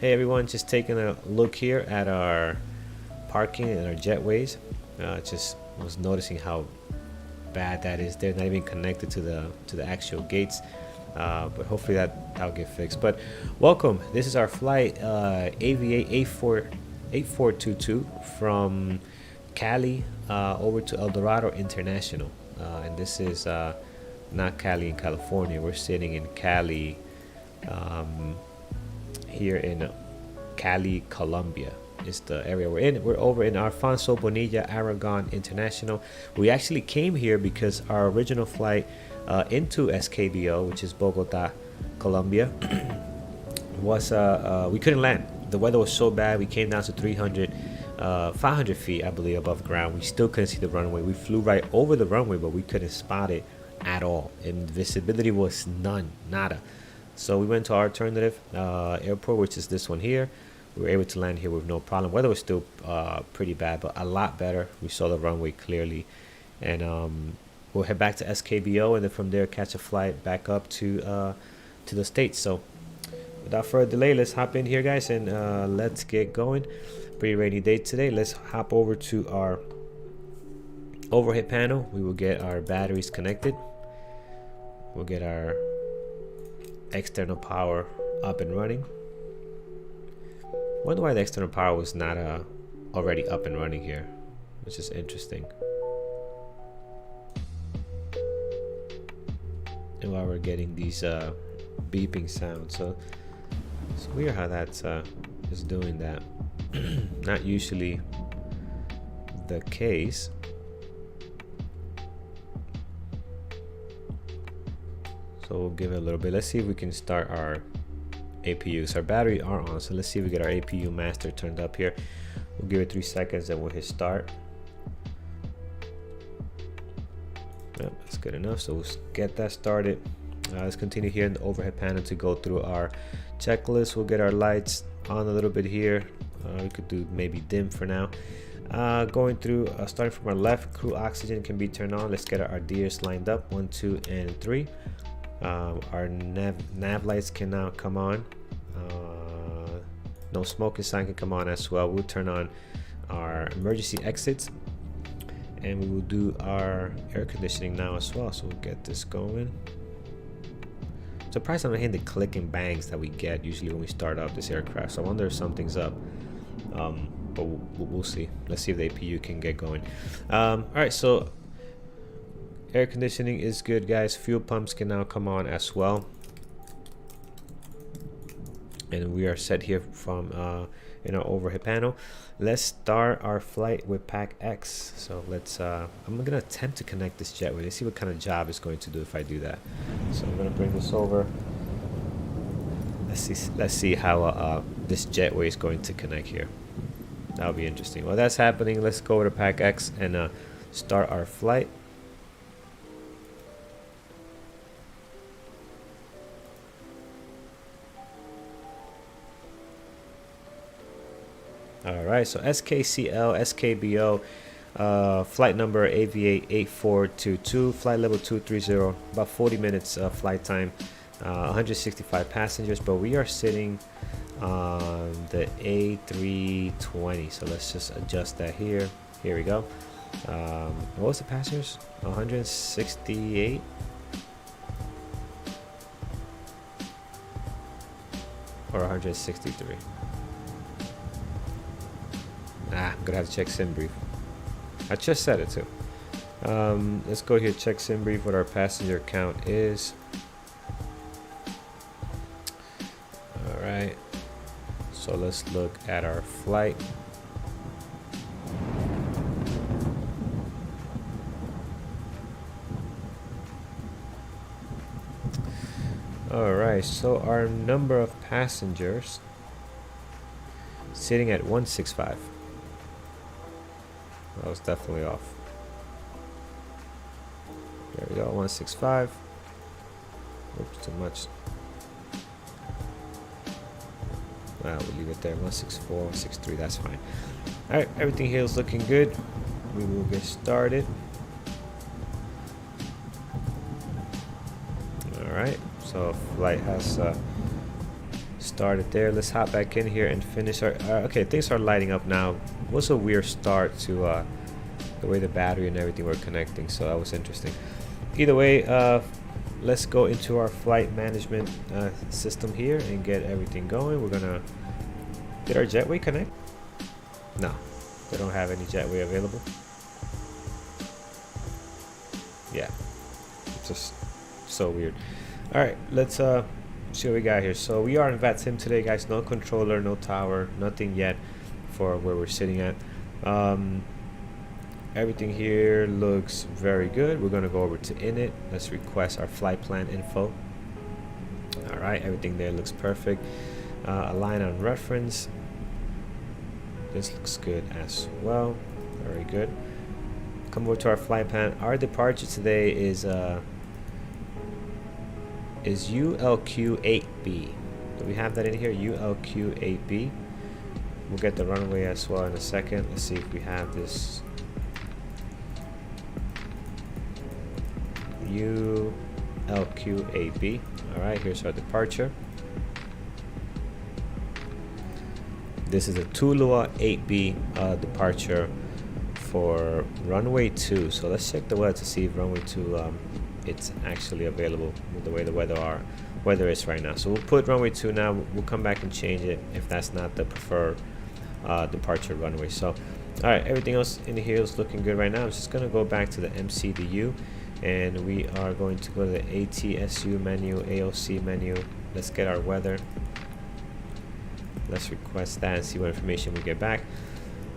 Hey everyone, just taking a look here at our parking and our jetways. Just was noticing how bad that is. They're not even connected to the actual gates, but hopefully that'll get fixed. But welcome. This is our flight AVA 8422 from Cali over to El Dorado International, and this is not Cali in California. We're sitting in Cali, here in Cali, Colombia is the area we're in. We're over in Alfonso Bonilla Aragon International. We actually came here because our original flight into SKBO, which is Bogota, Colombia, was we couldn't land. The weather was so bad. We came down to 500 feet, I believe, above ground. We still couldn't see the runway. We flew right over the runway, but we couldn't spot it at all, and visibility was nada. So we went to our alternative airport, which is this one here. We were able to land here with no problem. Weather was still pretty bad, but a lot better. We saw the runway clearly, and we'll head back to SKBO, and then from there catch a flight back up to the States. So without further delay, let's hop in here, guys, and let's get going. Pretty rainy day today. Let's hop over to our overhead panel. We will get our batteries connected. We'll get our external power up and running. Wonder why the external power was not already up and running here, which is interesting. And while we're getting these beeping sounds, so it's weird how that's is doing that. Not usually the case. So we'll give it a little bit. Let's see if we can start our APUs. Our battery are on, so let's see if we get our APU master turned up here. We'll give it 3 seconds and we'll hit start. Yep, that's good enough. So we'll get that started. Let's continue here in the overhead panel to go through our checklist. We'll get our lights on a little bit here. We could do maybe dim for now. Going through, starting from our left, crew oxygen can be turned on. Let's get our RDRs lined up, 1, 2, and 3. Our nav lights can now come on. No smoking sign can come on as well. We'll turn on our emergency exits, and we will do our air conditioning now as well. So we'll get this going. Surprised I'm not hitting the click and bangs that we get usually when we start up this aircraft. So I wonder if something's up. But we'll see. Let's see if the APU can get going. All right, so air conditioning is good, guys. Fuel pumps can now come on as well, and we are set here from in our overhead panel. Let's start our flight with Pack X. So let's I'm gonna attempt to connect this jetway. Let's see what kind of job it's going to do if I do that. So I'm gonna bring this over. Let's see how this jetway is going to connect here. That'll be interesting. While that's happening, let's go over to Pack X and start our flight. Alright, so SKCL, SKBO, flight number AVA 8422, flight level 230, about 40 minutes flight time, 165 passengers, but we are sitting on the A32NX, so let's just adjust that here. Here we go. What was the passengers? 168? Or 163? I'm gonna have to check sim brief. I just said it too. Let's go here, check sim brief, what our passenger count is. All right, so let's look at our flight. All right, so our number of passengers sitting at 165. That was definitely off. There we go, 165. Oops, too much. We'll leave it there, 164, 163, that's fine. All right, everything here is looking good. We will get started. All right, so flight has Start it there. Let's hop back in here and finish our okay, things are lighting up now. It was a weird start to the way the battery and everything were connecting, so that was interesting. Either way, let's go into our flight management system here and get everything going. We're gonna did our jetway connect? No, they don't have any jetway available. Yeah, it's just so weird. All right, let's see what we got here. So we are in VATSIM today, guys. No controller, no tower, nothing yet for where we're sitting at. Everything here looks very good. We're gonna go over to init. Let's request our flight plan info. All right, everything there looks perfect. Align on reference. This looks good as well. Very good. Come over to our flight plan. Our departure today is ULQ8B. Do we have that in here? ULQ8B. We'll get the runway as well in a second. Let's see if we have this. ULQ8B. All right, here's our departure. This is a Tulua 8B departure for runway 2. So let's check the weather to see if runway 2 it's actually available with the way the weather is right now. So we'll put runway 2 now. We'll come back and change it if that's not the preferred departure runway. So all right, everything else in here is looking good right now. I'm just gonna go back to the MCDU and we are going to go to the ATSU menu, AOC menu. Let's get our weather. Let's request that and see what information we get back.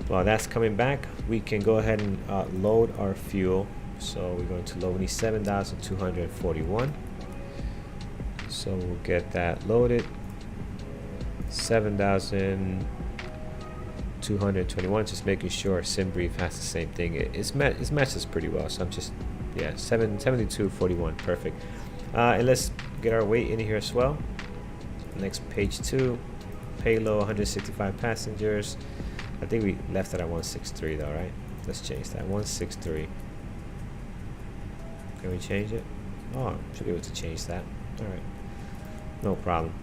While that's coming back, we can go ahead and load our fuel. So we're going to load. We need 7,241. So we'll get that loaded. 7,221. Just making sure SimBrief has the same thing. It matches pretty well. So I'm just, yeah, 7241. Perfect. And let's get our weight in here as well. Next, page 2. Payload 165 passengers. I think we left it at 163 though, right? Let's change that. 163. Can we change it? Oh, should be able to change that. All right, no problem.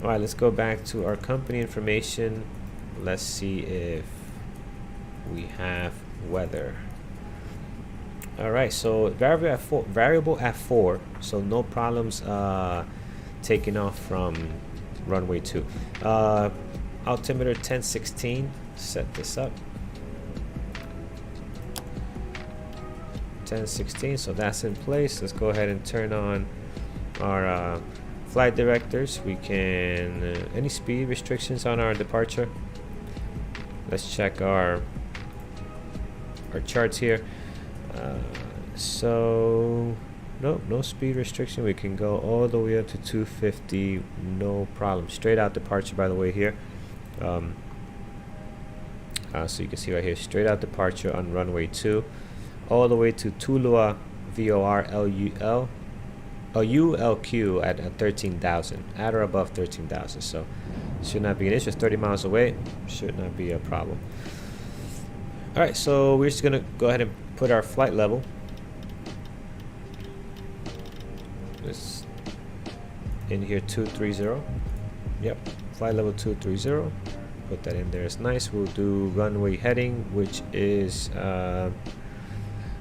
All right, let's go back to our company information. Let's see if we have weather. All right, so variable at 4, so no problems taking off from runway 2. Altimeter 1016. Set this up. 1016. So that's in place. Let's go ahead and turn on our flight directors. We can any speed restrictions on our departure. Let's check our charts here. So no speed restriction. We can go all the way up to 250, no problem. Straight out departure, by the way, here. So you can see right here, straight out departure on runway 2, all the way to Tulua VOR ULQ at 13,000, at or above 13,000. So should not be an issue. It's 30 miles away, should not be a problem. All right, so we're just gonna go ahead and put our flight level. This in here, 230. Yep, flight level 230. Put that in there. It's nice. We'll do runway heading, which is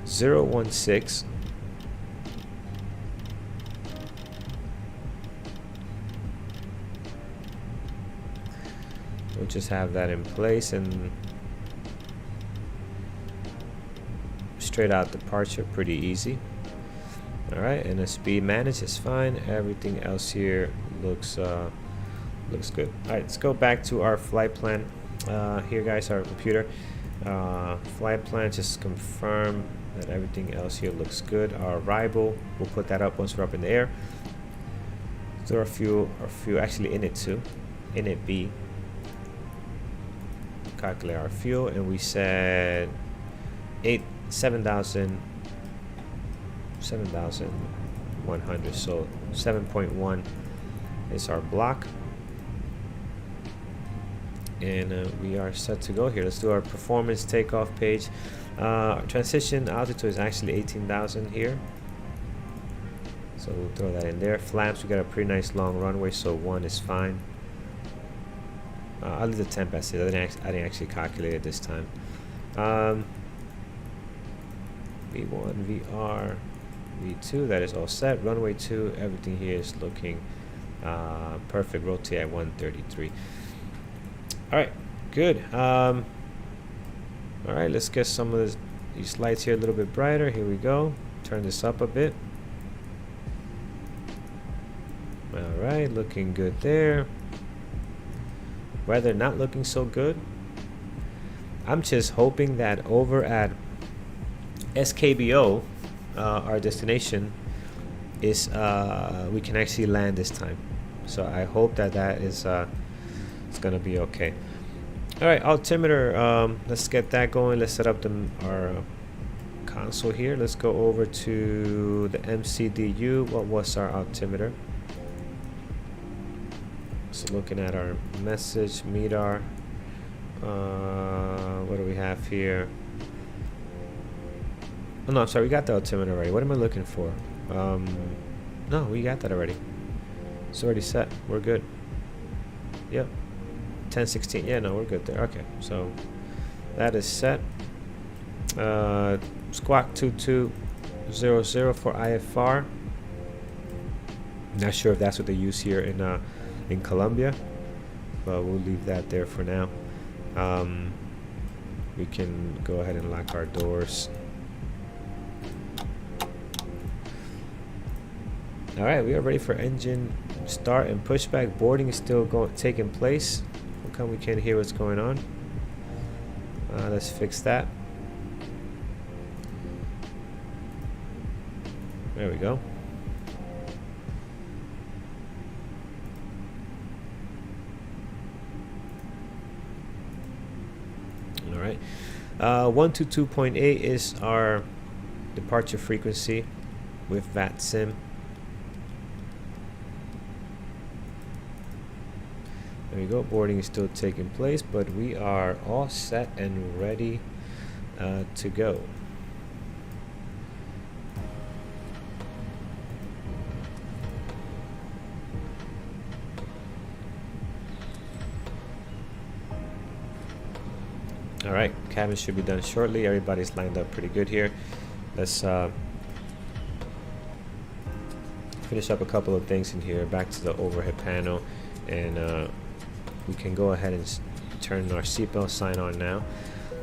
016. We'll just have that in place and straight out departure, pretty easy. All right, and the speed managed is fine. Everything else here looks good. All right, let's go back to our flight plan. Here, guys, our computer flight plan. Just confirm that everything else here looks good. Our arrival, we'll put that up once we're up in the air. So our fuel actually in it too, in it B. Calculate our fuel, and we said 7,100. So 7.1 is our block. And we are set to go here. Let's do our performance takeoff page. Transition altitude is actually 18,000 here. So we'll throw that in there. Flaps, we got a pretty nice long runway, so 1 is fine. I'll leave the temp as is. I didn't actually calculate it this time. V1, VR, V2, that is all set. Runway 2, everything here is looking perfect. Rotate at 133. All right, good. All right, let's get some of these lights here a little bit brighter. Here we go. Turn this up a bit. All right, looking good there. Weather not looking so good. I'm just hoping that over at SKBO, our destination, is we can actually land this time. So I hope that is it's gonna be okay. All right, altimeter. Let's get that going. Let's set up our console here. Let's go over to the MCDU. What was our altimeter? So looking at our message, MEDAR. What do we have here? Oh no, I'm sorry, we got the altimeter already. What am I looking for? No, we got that already. It's already set. We're good. Yep. 1016. Yeah, no, we're good there. Okay, so that is set. Squawk 2200 for IFR. Not sure if that's what they use here in Colombia, but we'll leave that there for now. We can go ahead and lock our doors. All right, we are ready for engine start and pushback. Boarding is still taking place. How come we can't hear what's going on? Let's fix that. There we go. All right. 122.8 is our departure frequency with VATSIM. There we go. Boarding is still taking place, but we are all set and ready to go. All right, cabin should be done shortly. Everybody's lined up pretty good here. Let's finish up a couple of things in here. Back to the overhead panel, and we can go ahead and turn our seatbelt sign on now.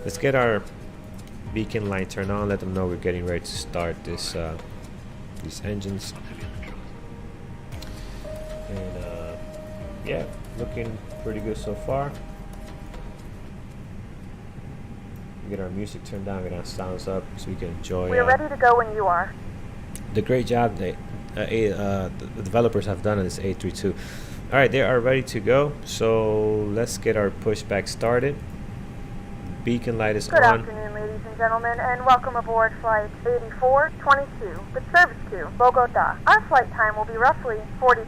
Let's get our beacon light turned on. Let them know we're getting ready to start these engines. And yeah, looking pretty good so far. Get our music turned down, get our sounds up, so we can enjoy. We're ready to go when you are. The great job that the developers have done on this A32. All right, they are ready to go. So let's get our pushback started. Beacon light is on. Good afternoon, ladies and gentlemen, and welcome aboard flight 8422 with service to Bogota. Our flight time will be roughly 42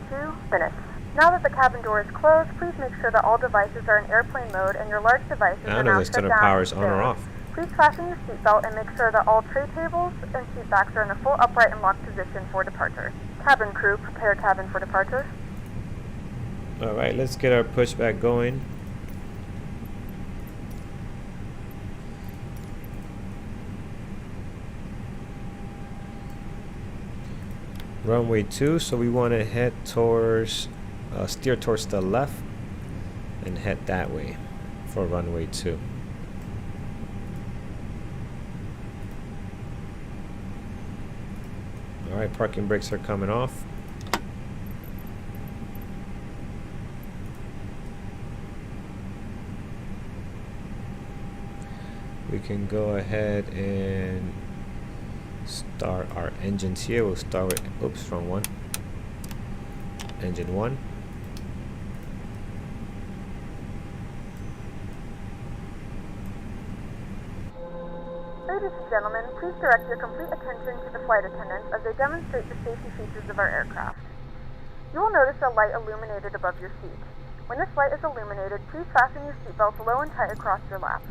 minutes. Now that the cabin door is closed, please make sure that all devices are in airplane mode and your large devices are now shut down. Power is on or off. Please fasten your seatbelt and make sure that all tray tables and seat backs are in a full upright and locked position for departure. Cabin crew, prepare cabin for departure. All right, let's get our pushback going. Runway 2, so we want to head towards, steer towards the left and head that way for runway 2. All right, parking brakes are coming off. We can go ahead and start our engines here. We'll start with, oops, wrong one. Engine 1. Ladies and gentlemen, please direct your complete attention to the flight attendants as they demonstrate the safety features of our aircraft. You will notice a light illuminated above your seat. When this light is illuminated, please fasten your seatbelts low and tight across your lap.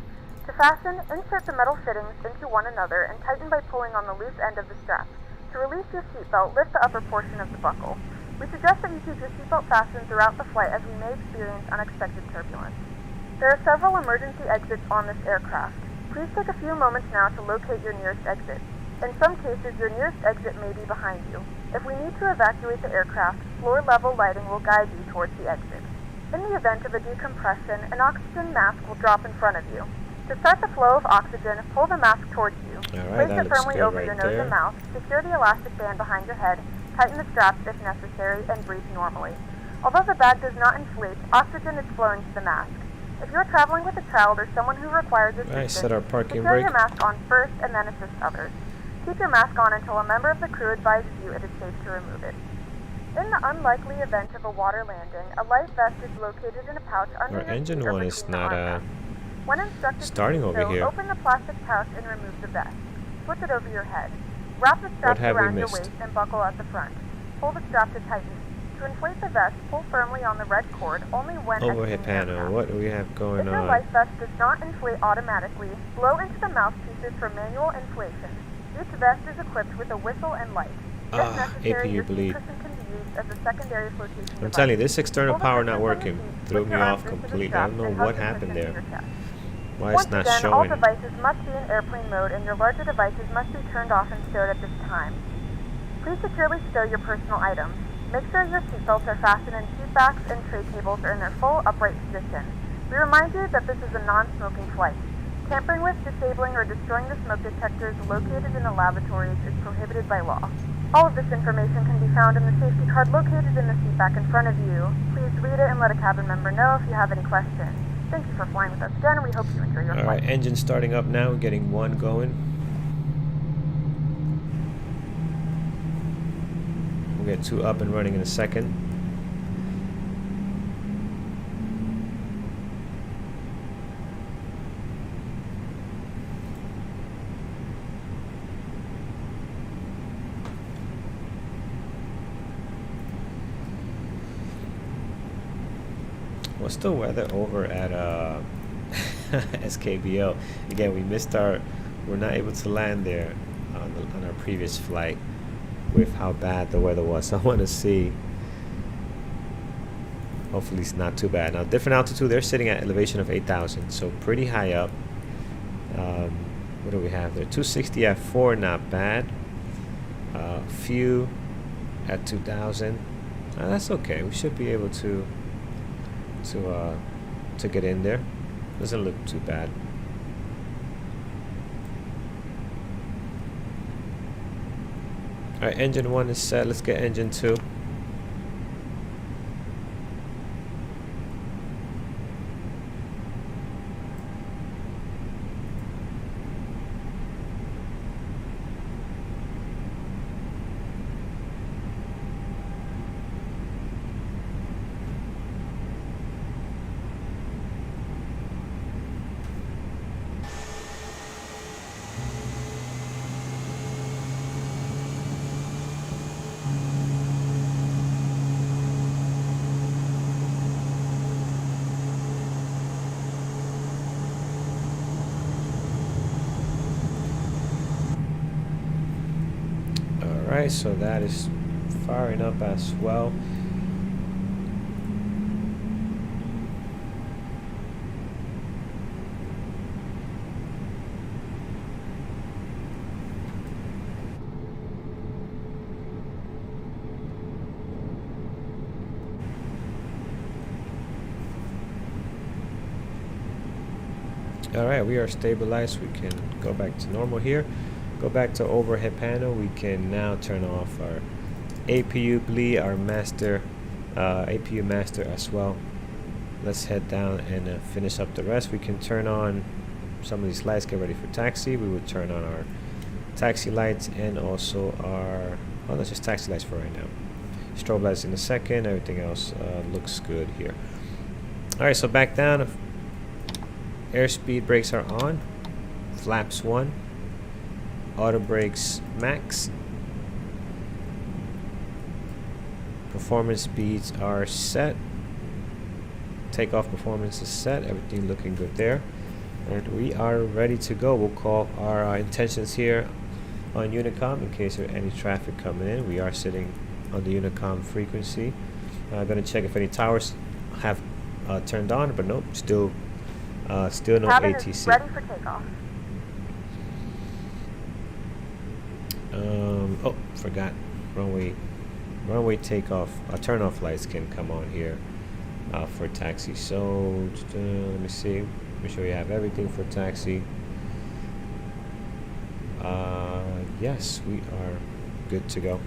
To fasten, insert the metal fittings into one another and tighten by pulling on the loose end of the strap. To release your seatbelt, lift the upper portion of the buckle. We suggest that you keep your seatbelt fastened throughout the flight as we may experience unexpected turbulence. There are several emergency exits on this aircraft. Please take a few moments now to locate your nearest exit. In some cases, your nearest exit may be behind you. If we need to evacuate the aircraft, floor-level lighting will guide you towards the exit. In the event of a decompression, an oxygen mask will drop in front of you. To start the flow of oxygen, pull the mask towards you. Alright, Place it firmly over your nose and mouth, secure the elastic band behind your head, tighten the straps if necessary, and breathe normally. Although the bag does not inflate, oxygen is flowing to the mask. If you're traveling with a child or someone who requires assistance, set our parking secure brake. your mask on first and then assist others. Keep your mask on until a member of the crew advises you it is safe to remove it. In the unlikely event of a water landing, a life vest is located in a pouch under Our your engine seat or one is between the not armrests. When instructed starting to do over so, here. open the plastic pouch and remove the vest. Flip it over your head. Wrap the straps have we around your missed? waist and buckle at the front. Pull the strap to tighten. To inflate the vest, pull firmly on the red cord only when Overhead exiting the panel. aircraft. What do we have going If your on? life vest does not inflate automatically, blow into the mouthpieces for manual inflation. Each vest is equipped with a whistle and light. If necessary, APU your bleed. seat cushion can be used as a secondary flotation I'm device. telling you, this external Pull the power cushion not from the working. seat, Threw put me your off arms into the completely. I straps don't know and what hug the happened cushion to there. your chest. Why Once it's not again, all showing. devices must be in airplane mode and your larger devices must be turned off and stowed at this time. Please securely stow your personal items. Make sure your seatbelts are fastened and seat backs and tray tables are in their full upright position. We remind you that this is a non-smoking flight. Tampering with, disabling, or destroying the smoke detectors located in the lavatories is prohibited by law. All of this information can be found in the safety card located in the seat back in front of you. Please read it and let a cabin member know if you have any questions. Thank you for flying with us again, and we hope you enjoy your flight. Alright, engine starting up now, getting one going. We'll get two up and running in a second. What's the weather over at SKBO? Again, we missed we're not able to land there on our previous flight with how bad the weather was. I want to see. Hopefully it's not too bad. Now, different altitude, they're sitting at elevation of 8,000, so pretty high up. What do we have there? 260 at 4, not bad. Few at 2,000. That's okay. We should be able to get in there. Doesn't look too bad. Alright, engine 1 is set. Let's get engine 2. Alright, so that is firing up as well. Alright, we are stabilized. We can go back to normal here. Go back to overhead panel. We can now turn off our APU bleed, our master, APU master as well. Let's head down and finish up the rest. We can turn on some of these lights, get ready for taxi. We would turn on our taxi lights and also our, oh, that's just taxi lights for right now. Strobe lights in a second. Everything else looks good here. Alright, so back down. Airspeed brakes are on. Flaps 1. Auto brakes max. Performance speeds are set. Takeoff performance is set. Everything looking good there. And we are ready to go. We'll call our intentions here on Unicom in case there any traffic coming in. We are sitting on the Unicom frequency. I'm gonna check if any towers have turned on, but nope, still no Cabin ATC. Is ready for takeoff. Oh, forgot. Runway takeoff. Turn-off lights can come on here for taxi. So let me see. Make sure you have everything for taxi. Yes, we are good to go.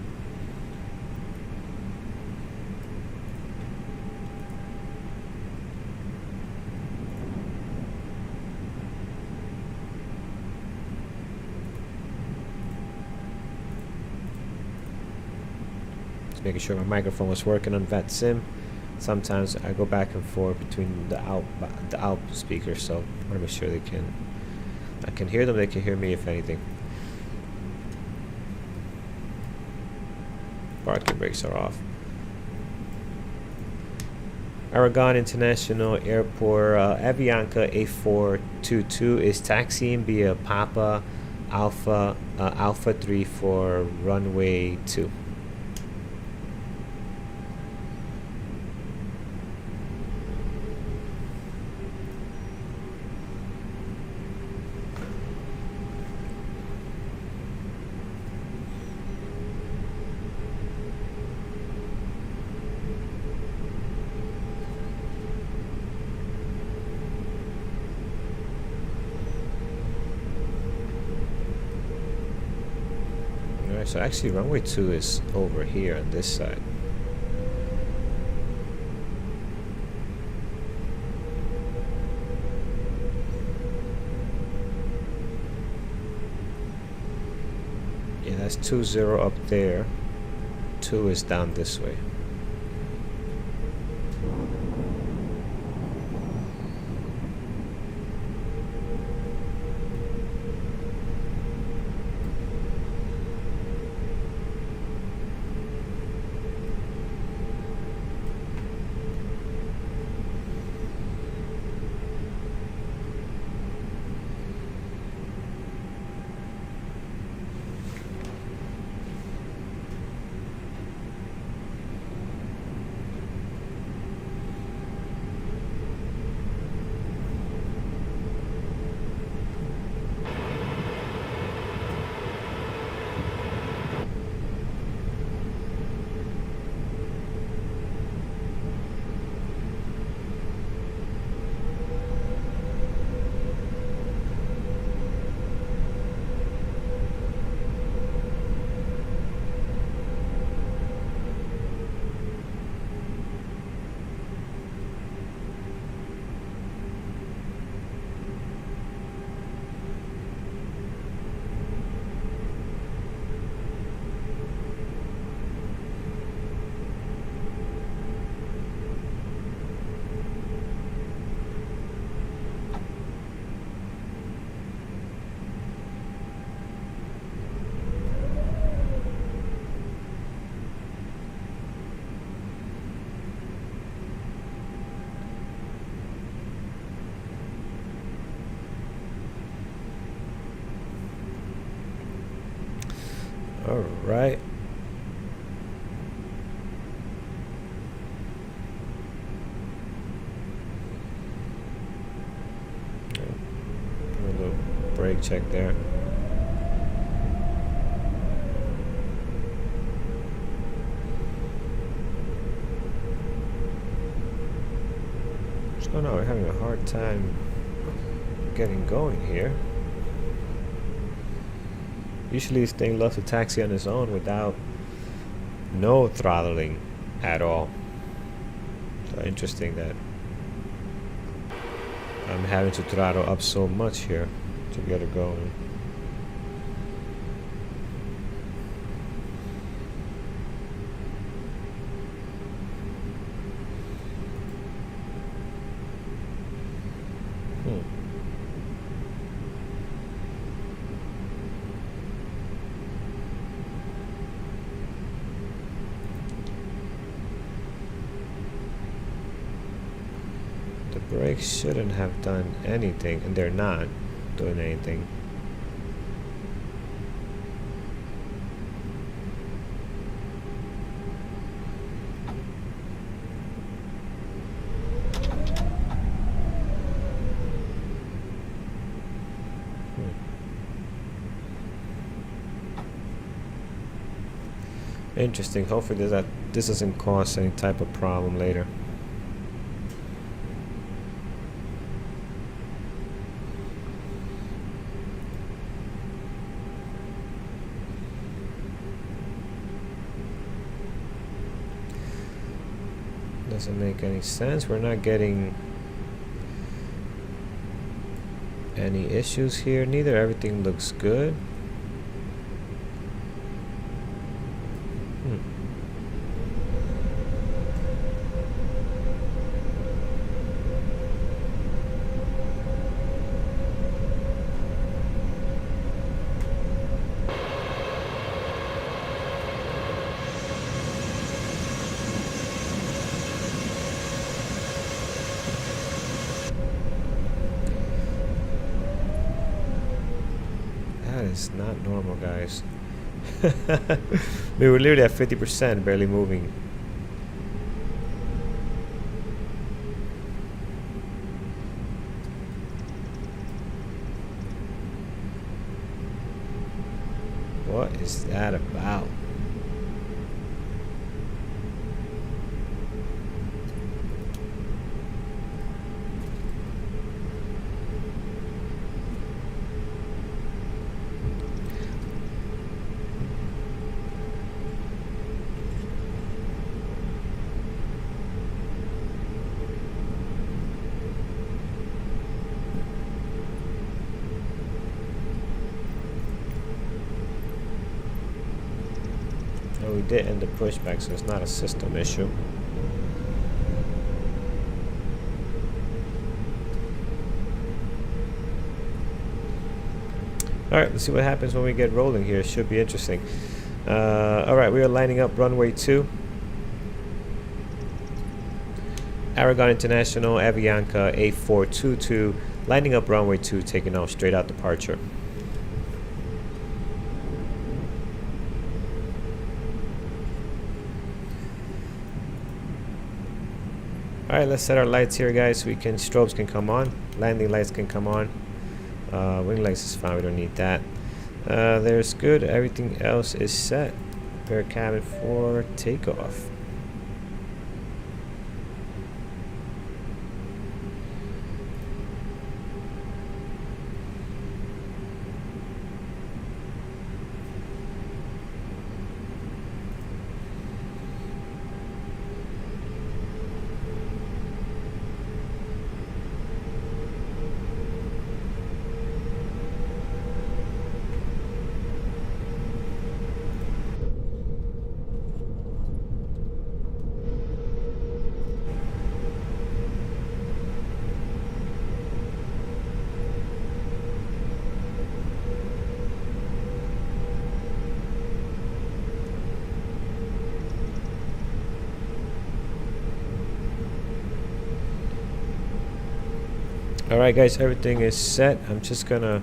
Just making sure my microphone was working on VATSIM. Sometimes I go back and forth between the out speakers, so I want to make sure I can hear them. They can hear me, if anything. Parking brakes are off. Aragon International Airport, Avianca A422 is taxiing via Papa Alpha 3 for runway 2. So actually runway 2 is over here on this side. Yeah, that's 20 up there. 2 is down this way. All right. A little brake check there. What's going on? We're having a hard time getting going here. Usually this thing loves to taxi on its own without no throttling at all. So interesting that I'm having to throttle up so much here to get it going. Brakes shouldn't have done anything, and they're not doing anything. Interesting. Hopefully this doesn't cause any type of problem later. Doesn't make any sense. We're not getting any issues here neither. Everything looks good. It's not normal, guys. We were literally at 50%, barely moving. What is that about? We did end the pushback, so it's not a system issue. Alright, let's see what happens when we get rolling here. It should be interesting. Alright, we are lining up runway 2. Aragon International, Avianca, A3222, lining up runway 2, taking off straight out departure. Alright, let's set our lights here, guys, so strobes can come on, landing lights can come on. Wing lights is fine, we don't need that. There's good, everything else is set. Prepare cabin for takeoff. Alright, guys, everything is set. I'm just gonna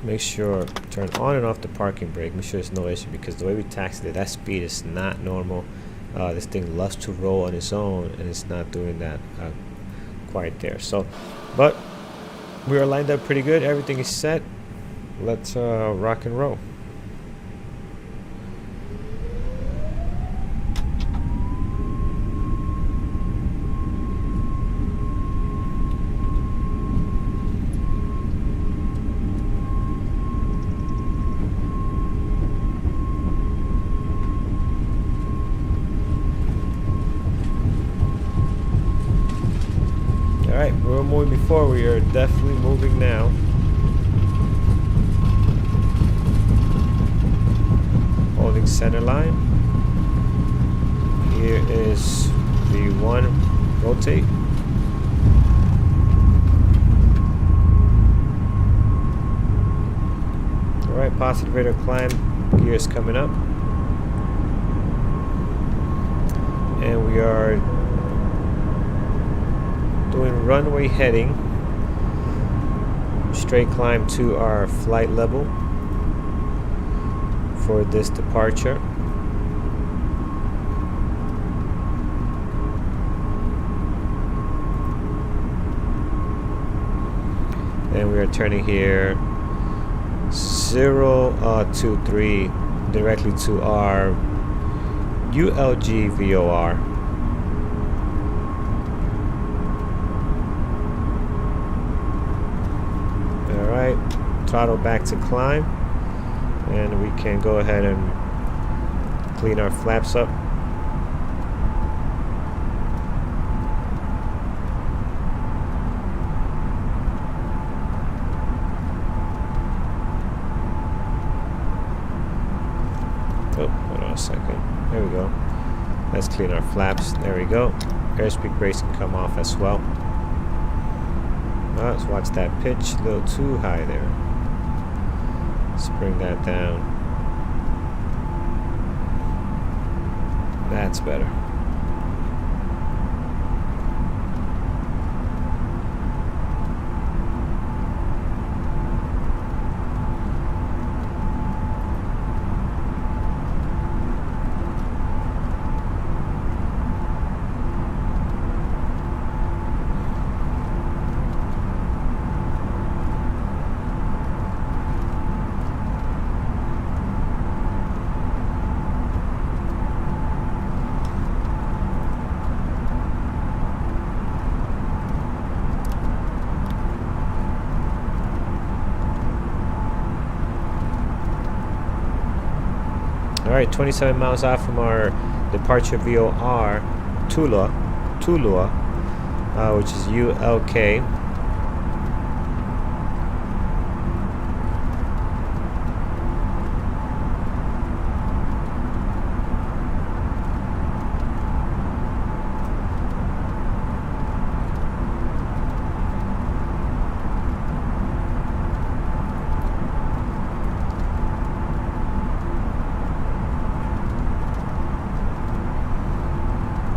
make sure, turn on and off the parking brake, make sure there's no issue, because the way we taxied it, that speed is not normal. This thing loves to roll on its own, and it's not doing that quite there. So, but we are lined up pretty good. Everything is set. Let's rock and roll. Alright, we were moving before, we are definitely moving now. Holding center line. Here is the one rotate. Alright, positive rate of climb, gears coming up. And we are doing runway heading, straight climb to our flight level for this departure. Then we are turning here 023 directly to our ULG VOR. Alright, throttle back to climb, and we can go ahead and clean our flaps up. Oh, hold on a second. There we go. Let's clean our flaps. There we go. Airspeed brakes can come off as well. Let's watch that pitch. A little too high there. Let's bring that down. That's better. Alright, 27 miles out from our departure VOR, Tula, which is ULK.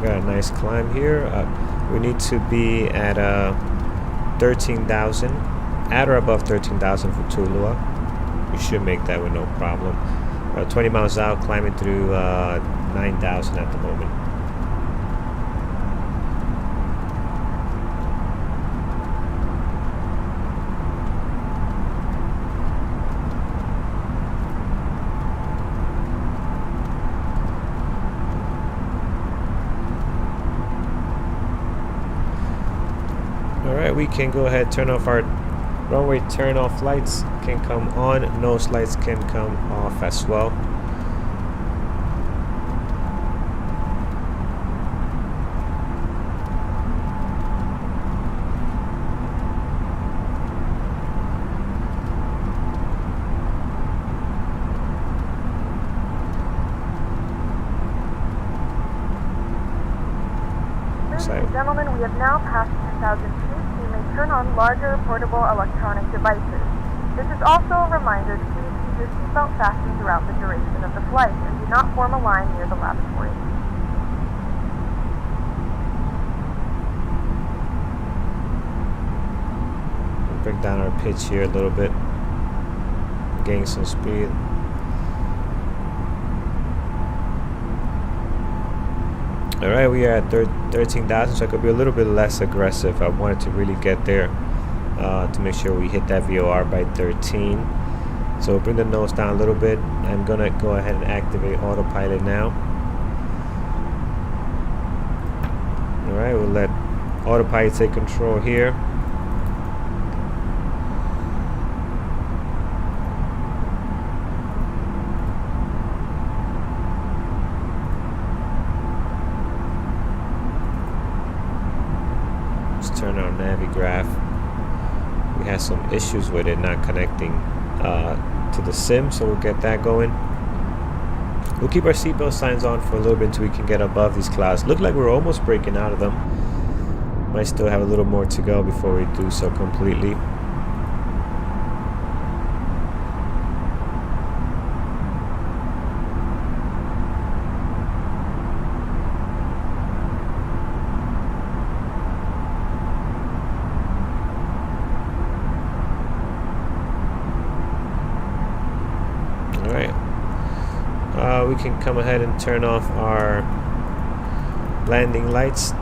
Got a nice climb here. We need to be at 13,000, at or above 13,000 for Tula. We should make that with no problem. 20 miles out, climbing through 9,000 at the moment. Alright, we can go ahead, turn off our runway turn off lights, can come on, nose lights can come off as well. Ladies and gentlemen, we have now passed 10,000 feet. You may turn on larger portable electronic devices. This is also a reminder to please keep your seatbelt fastened throughout the duration of the flight and do not form a line near the lavatory. Bring down our pitch here a little bit, gain some speed. Alright, we are at 13,000, so I could be a little bit less aggressive. I wanted to really get there to make sure we hit that VOR by 13. So we'll bring the nose down a little bit. I'm going to go ahead and activate autopilot now. Alright, we'll let autopilot take control here. Turn our Navigraph. We had some issues with it not connecting to the sim, so we'll get that going. We'll keep our seatbelt signs on for a little bit until we can get above these clouds. Look like we're almost breaking out of them. Might still have a little more to go before we do so completely. We can come ahead and turn off our landing lights.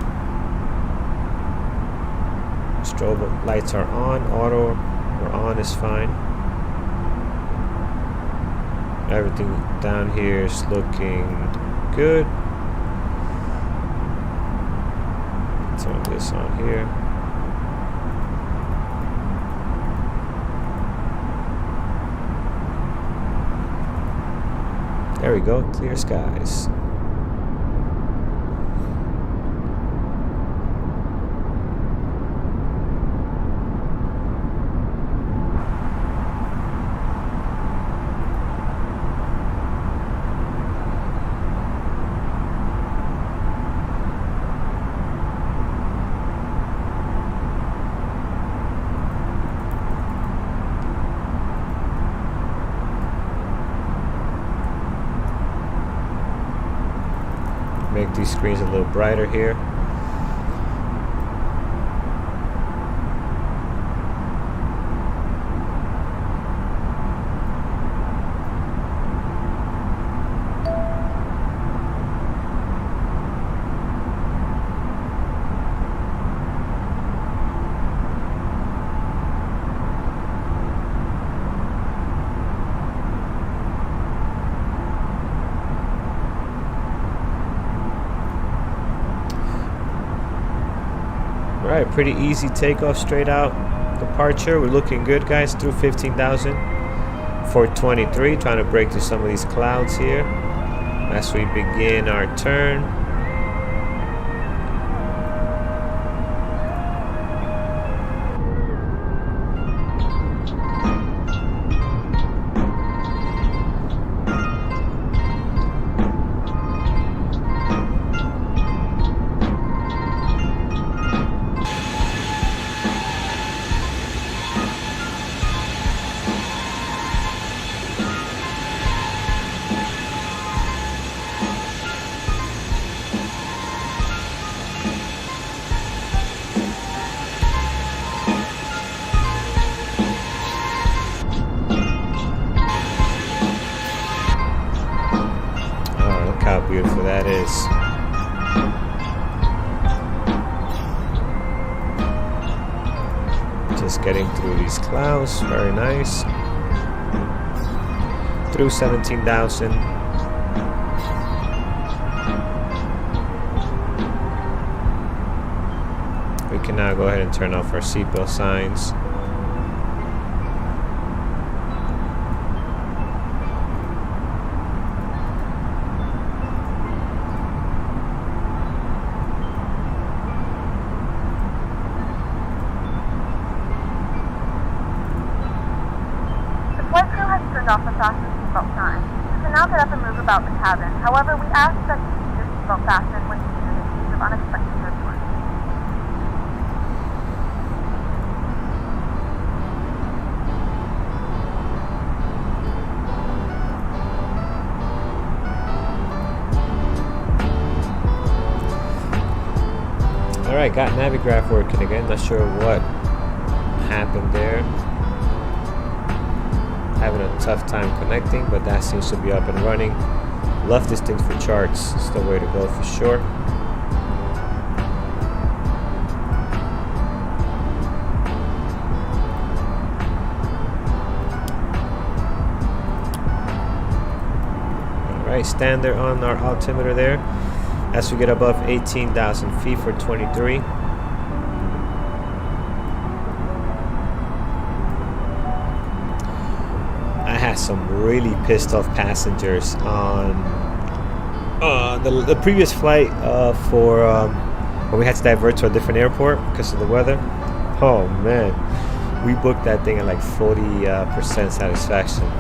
Strobe lights are on, auto or on is fine. Everything down here is looking good. this on here. There we go, clear skies. Make these screens a little brighter here. Alright, pretty easy takeoff, straight out departure. We're looking good, guys, through 15,000 for 23. Trying to break through some of these clouds here as we begin our turn. How beautiful that is. Just getting through these clouds, very nice. Through 17,000. We can now go ahead and turn off our seatbelt signs. Off the fasten seatbelt sign. You can now get up and move about the cabin. However, we ask that you keep your seatbelt fastened when needed in case of unexpected turbulence. Alright, got Navigraph working again. Not sure what happened there. Having a tough time connecting, but that seems to be up and running. Love this thing for charts. It's the way to go for sure. Alright, standard on our altimeter there as we get above 18,000 feet for 23. Some really pissed off passengers on the previous flight for when we had to divert to a different airport because of the weather. Oh man, we booked that thing at like 40% satisfaction.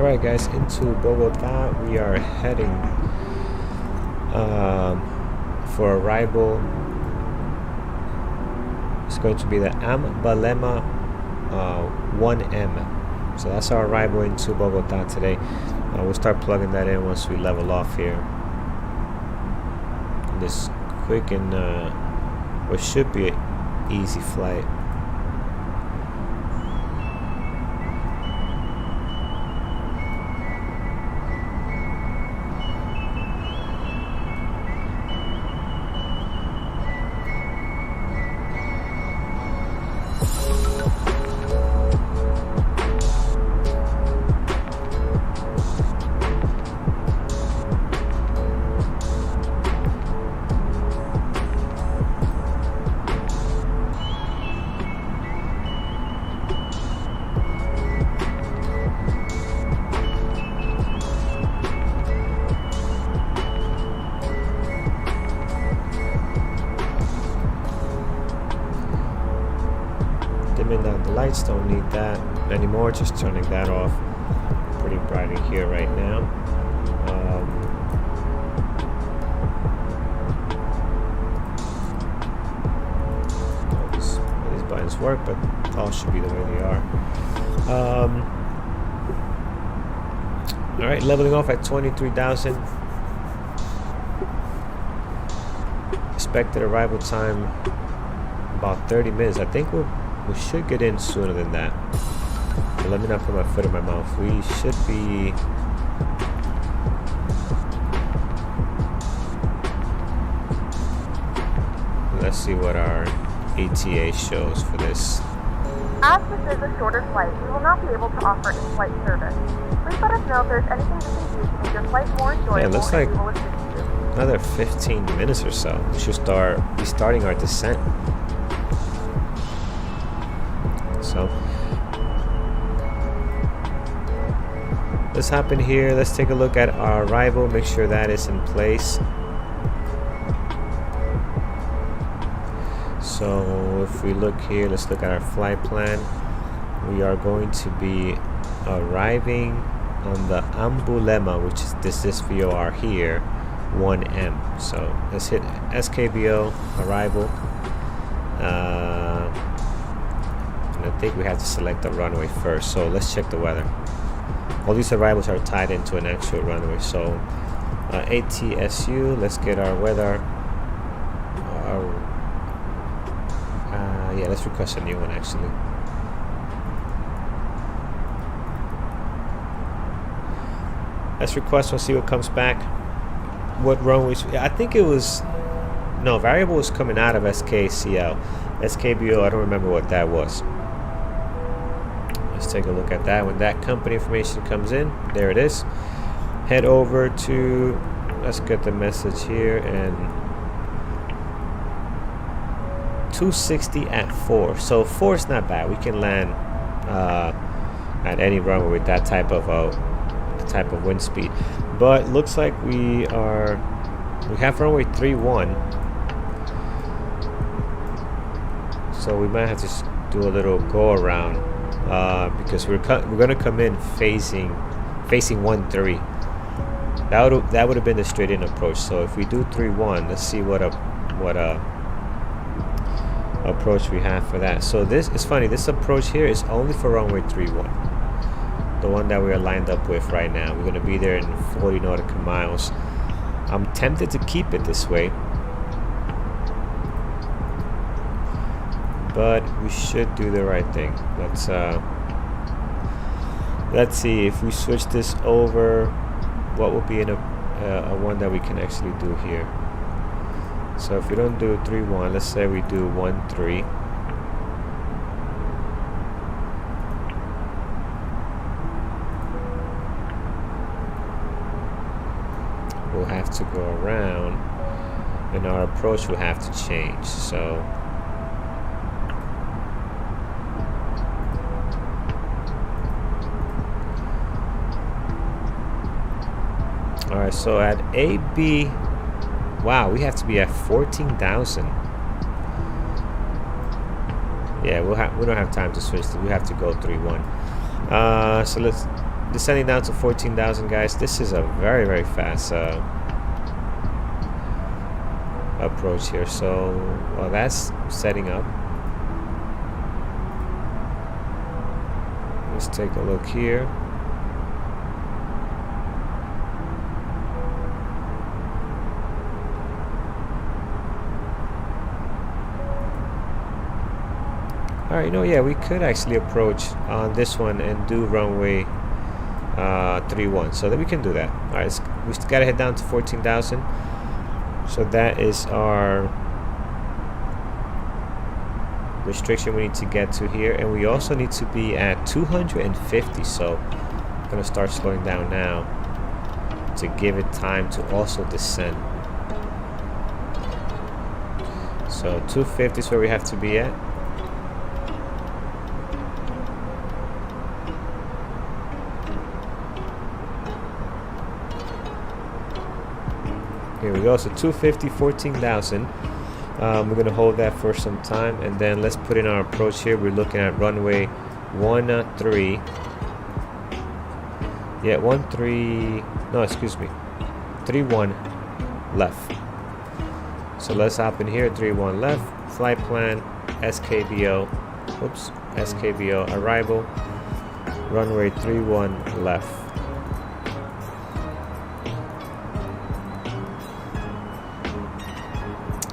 Alright guys, into Bogota. We are heading for arrival. It's going to be the Ambalema 1M. So that's our arrival into Bogota today. We'll start plugging that in once we level off here. This quick and what should be an easy flight. Dimming down the lights, don't need that anymore, just turning that off. Pretty bright in here right now. These buttons work, but all should be the way they are. Alright, leveling off at 23,000. Expected arrival time about 30 minutes. I think we should get in sooner than that. But let me not put my foot in my mouth. We should be. Let's see what our ETA shows for this. As this is a shorter flight, we will not be able to offer in-flight service. Please let us know if there's anything we can do to make your flight more enjoyable. Yeah, it looks like we will assist you. Another 15 minutes or so. We should be starting our descent. So let's hop in here. Let's take a look at our arrival. Make sure that is in place. So if we look here, let's look at our flight plan. We are going to be arriving on the Ambulema, which is this VOR here, 1M. So let's hit SKBO arrival. I think we have to select the runway first, so let's check the weather. All these arrivals are tied into an actual runway. So ATSU, let's get our weather. Yeah, let's request a new one actually. Let's request one, see what comes back. What runways? I think it was variable was coming out of SKCL. SKBO, I don't remember what that was. Let's take a look at that. When that company information comes in, there it is. Head over to, let's get the message here, and 260 at 4. So 4 is not bad. We can land at any runway with that type of wind speed. But looks like we have runway 31. So we might have to do a little go around because we're gonna come in facing 1-3. That would have been the straight in approach. So if we do 3-1, let's see what approach we have for that. So this is funny. This approach here is only for runway 31, the one that we are lined up with right now. We're gonna be there in 40 nautical miles. I'm tempted to keep it this way, but we should do the right thing. Let's see if we switch this over, what will be in a one that we can actually do here. So if we don't do 3-1, let's say we do 1-3. We'll have to go around, and our approach will have to change. So Alright, so at AB, wow, we have to be at 14,000. Yeah, we don't have time to switch. We have to go 3-1. So let's descending down to 14,000, guys. This is a very, very fast approach here. So that's setting up. Let's take a look here. All right, yeah, we could actually approach on this one and do runway 31, so that we can do that. All right, we gotta head down to 14,000. So that is our restriction we need to get to here, and we also need to be at 250. So I'm gonna start slowing down now to give it time to also descend. So 250 is where we have to be at. Here we go. So 250, 14,000. We're going to hold that for some time, and then let's put in our approach here. We're looking at runway 13. Yeah, 13. No, excuse me. 31 left. So let's hop in here. 31 left. Flight plan SKBO. Oops. SKBO arrival. Runway 31 left.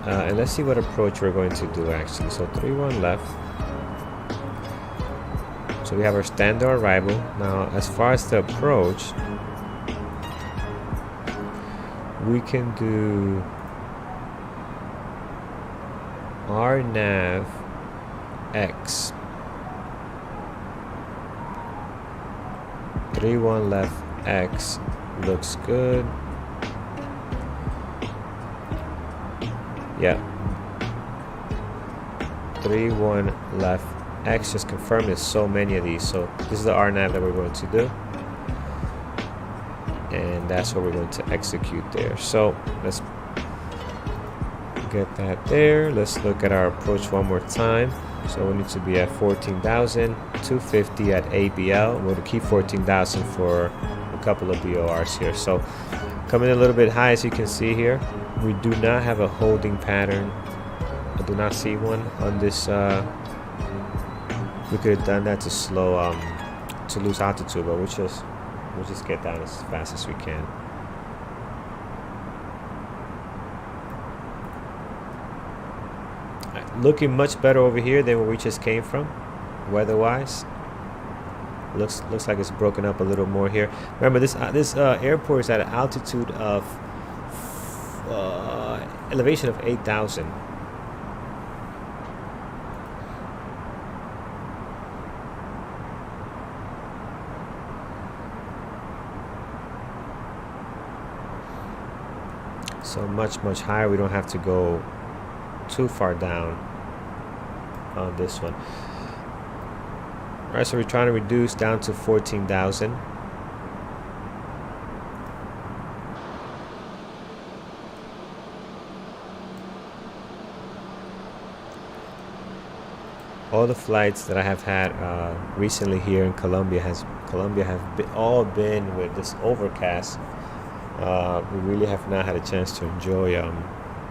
And let's see what approach we're going to do actually. So 31 left. So we have our standard arrival. Now as far as the approach, we can do R nav X. 31 left X looks good. Yeah. 31 left X, just confirm. There's so many of these. So this is the RNAV that we're going to do, and that's what we're going to execute there. So let's get that there. Let's look at our approach one more time. So we need to be at 14,000, 250 at ABL. We're going to keep 14,000 for a couple of BORs here. So coming in a little bit high, as you can see here. We do not have a holding pattern. I do not see one on this. We could have done that to slow, to lose altitude, but we'll just get down as fast as we can. Looking much better over here than where we just came from, weather-wise. Looks like it's broken up a little more here. Remember, this airport is at an altitude of elevation of 8,000. So much higher. We don't have to go too far down on this one. All right, so we're trying to reduce down to 14,000. All the flights that I have had recently here in Colombia have all been with this overcast. We really have not had a chance to enjoy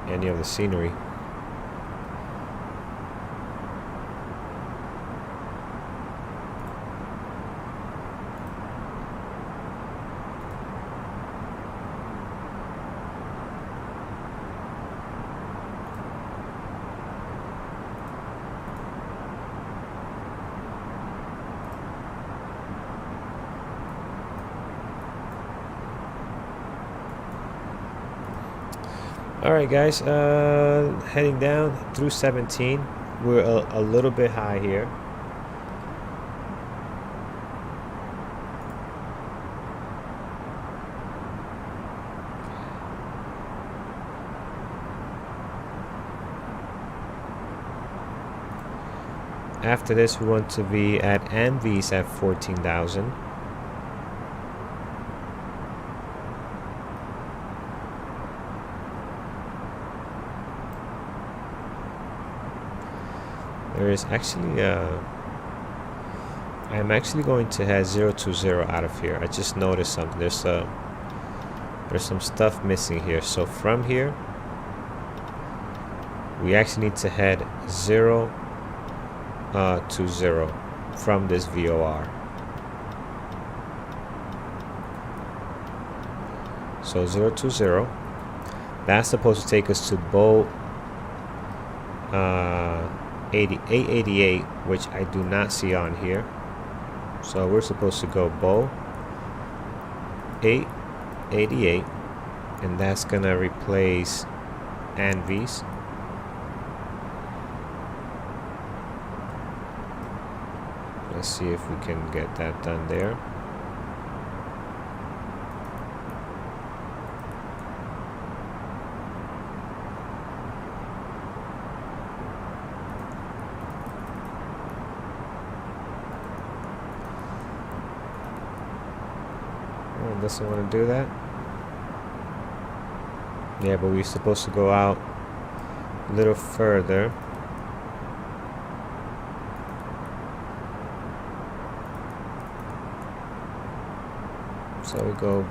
any of the scenery. Alright guys, heading down through 17. We're a little bit high here. After this, we want to be at ANVIS at 14,000. There is actually I'm actually going to head 020 out of here. I just noticed something. There's some stuff missing here. So from here, we actually need to head 020 from this VOR. So 020. That's supposed to take us to bow 888, which I do not see on here. So we're supposed to go bow 888, and that's gonna replace ANVIs. Let's see if we can get that done there. Doesn't want to do that. Yeah, but we're supposed to go out a little further. So we go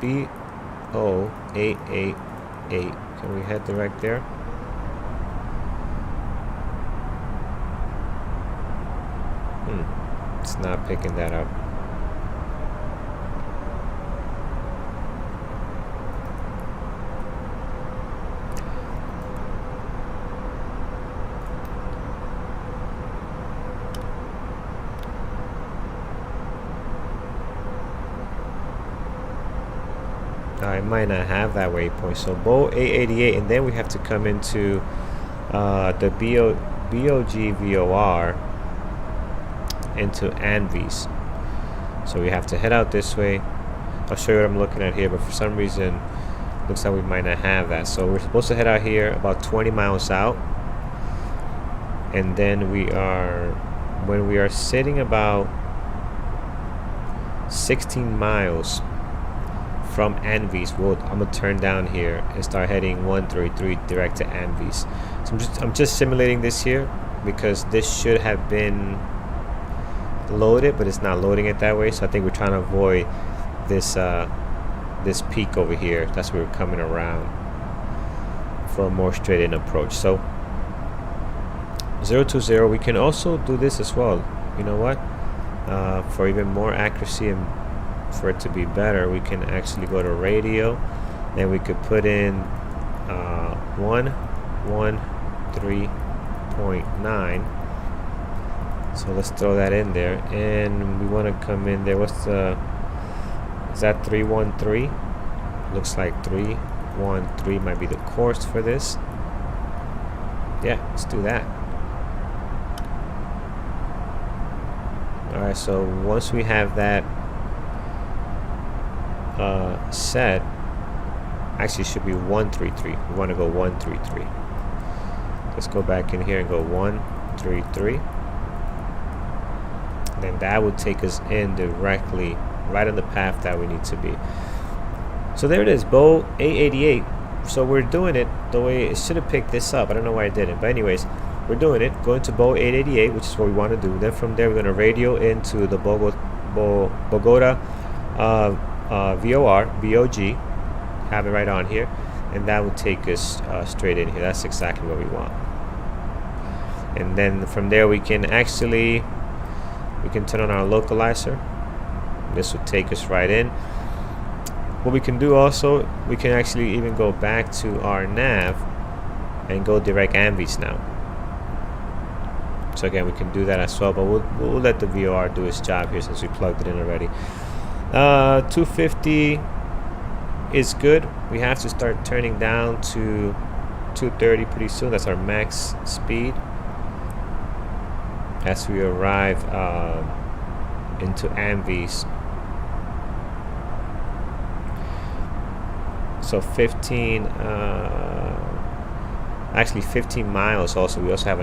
BO 888. Can we head direct there? It's not picking that up. I might not have that waypoint. So bow 888, and then we have to come into the BOG VOR into ANVIs. So we have to head out this way. I'll show you what I'm looking at here, but for some reason looks like we might not have that. So we're supposed to head out here about 20 miles out, and then when we are sitting about 16 miles from ANVIs, I'm gonna turn down here and start heading 133 direct to ANVIs. So I'm just simulating this here because this should have been loaded, but it's not loading it that way. So I think we're trying to avoid this this peak over here. That's where we're coming around for a more straight in approach. So 020. We can also do this as well. You know what? For even more accuracy and for it to be better, we can actually go to radio, and we could put in 113.9. So let's throw that in there, and we want to come in there. What's the, is that 313? Looks like 313 might be the course for this. Yeah, let's do that. Alright, so once we have that set, actually it should be 133. We want to go 133. Let's go back in here and go 133. Then that would take us in directly right on the path that we need to be. So there it is, bow 888. So we're doing it the way it should have picked this up. I don't know why it didn't, but anyways, we're doing it, going to bow 888, which is what we want to do. Then from there we're going to radio into the Bogota VOR, BOG, have it right on here, and that would take us straight in here. That's exactly what we want. And then from there we can actually turn on our localizer. This would take us right in. What we can do also, we can actually even go back to our nav and go direct ANVIs now. So again, we can do that as well, but we'll let the VOR do its job here since we plugged it in already. 250 is good. We have to start turning down to 230 pretty soon. That's our max speed as we arrive into ANVIs. So 15 actually 15 miles also. We also have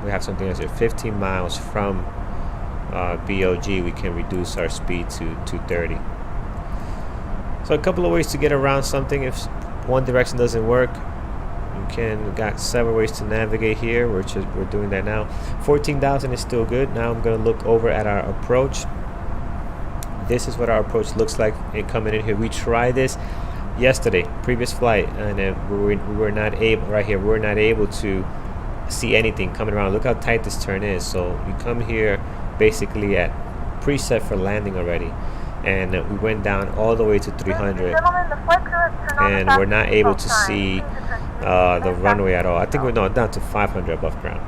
we have something else here. 15 miles from BOG, we can reduce our speed to 230. So a couple of ways to get around something. If one direction doesn't work, got several ways to navigate here. We're doing that now. 14,000 is still good. Now I'm gonna look over at our approach. This is what our approach looks like coming in here. We tried this yesterday, previous flight, and we were not able, right here, we were not able to see anything coming around. Look how tight this turn is. So you come here basically at preset for landing already, and we went down all the way to 300, and we're not able to see the runway at all. I think we're not down to 500 above ground.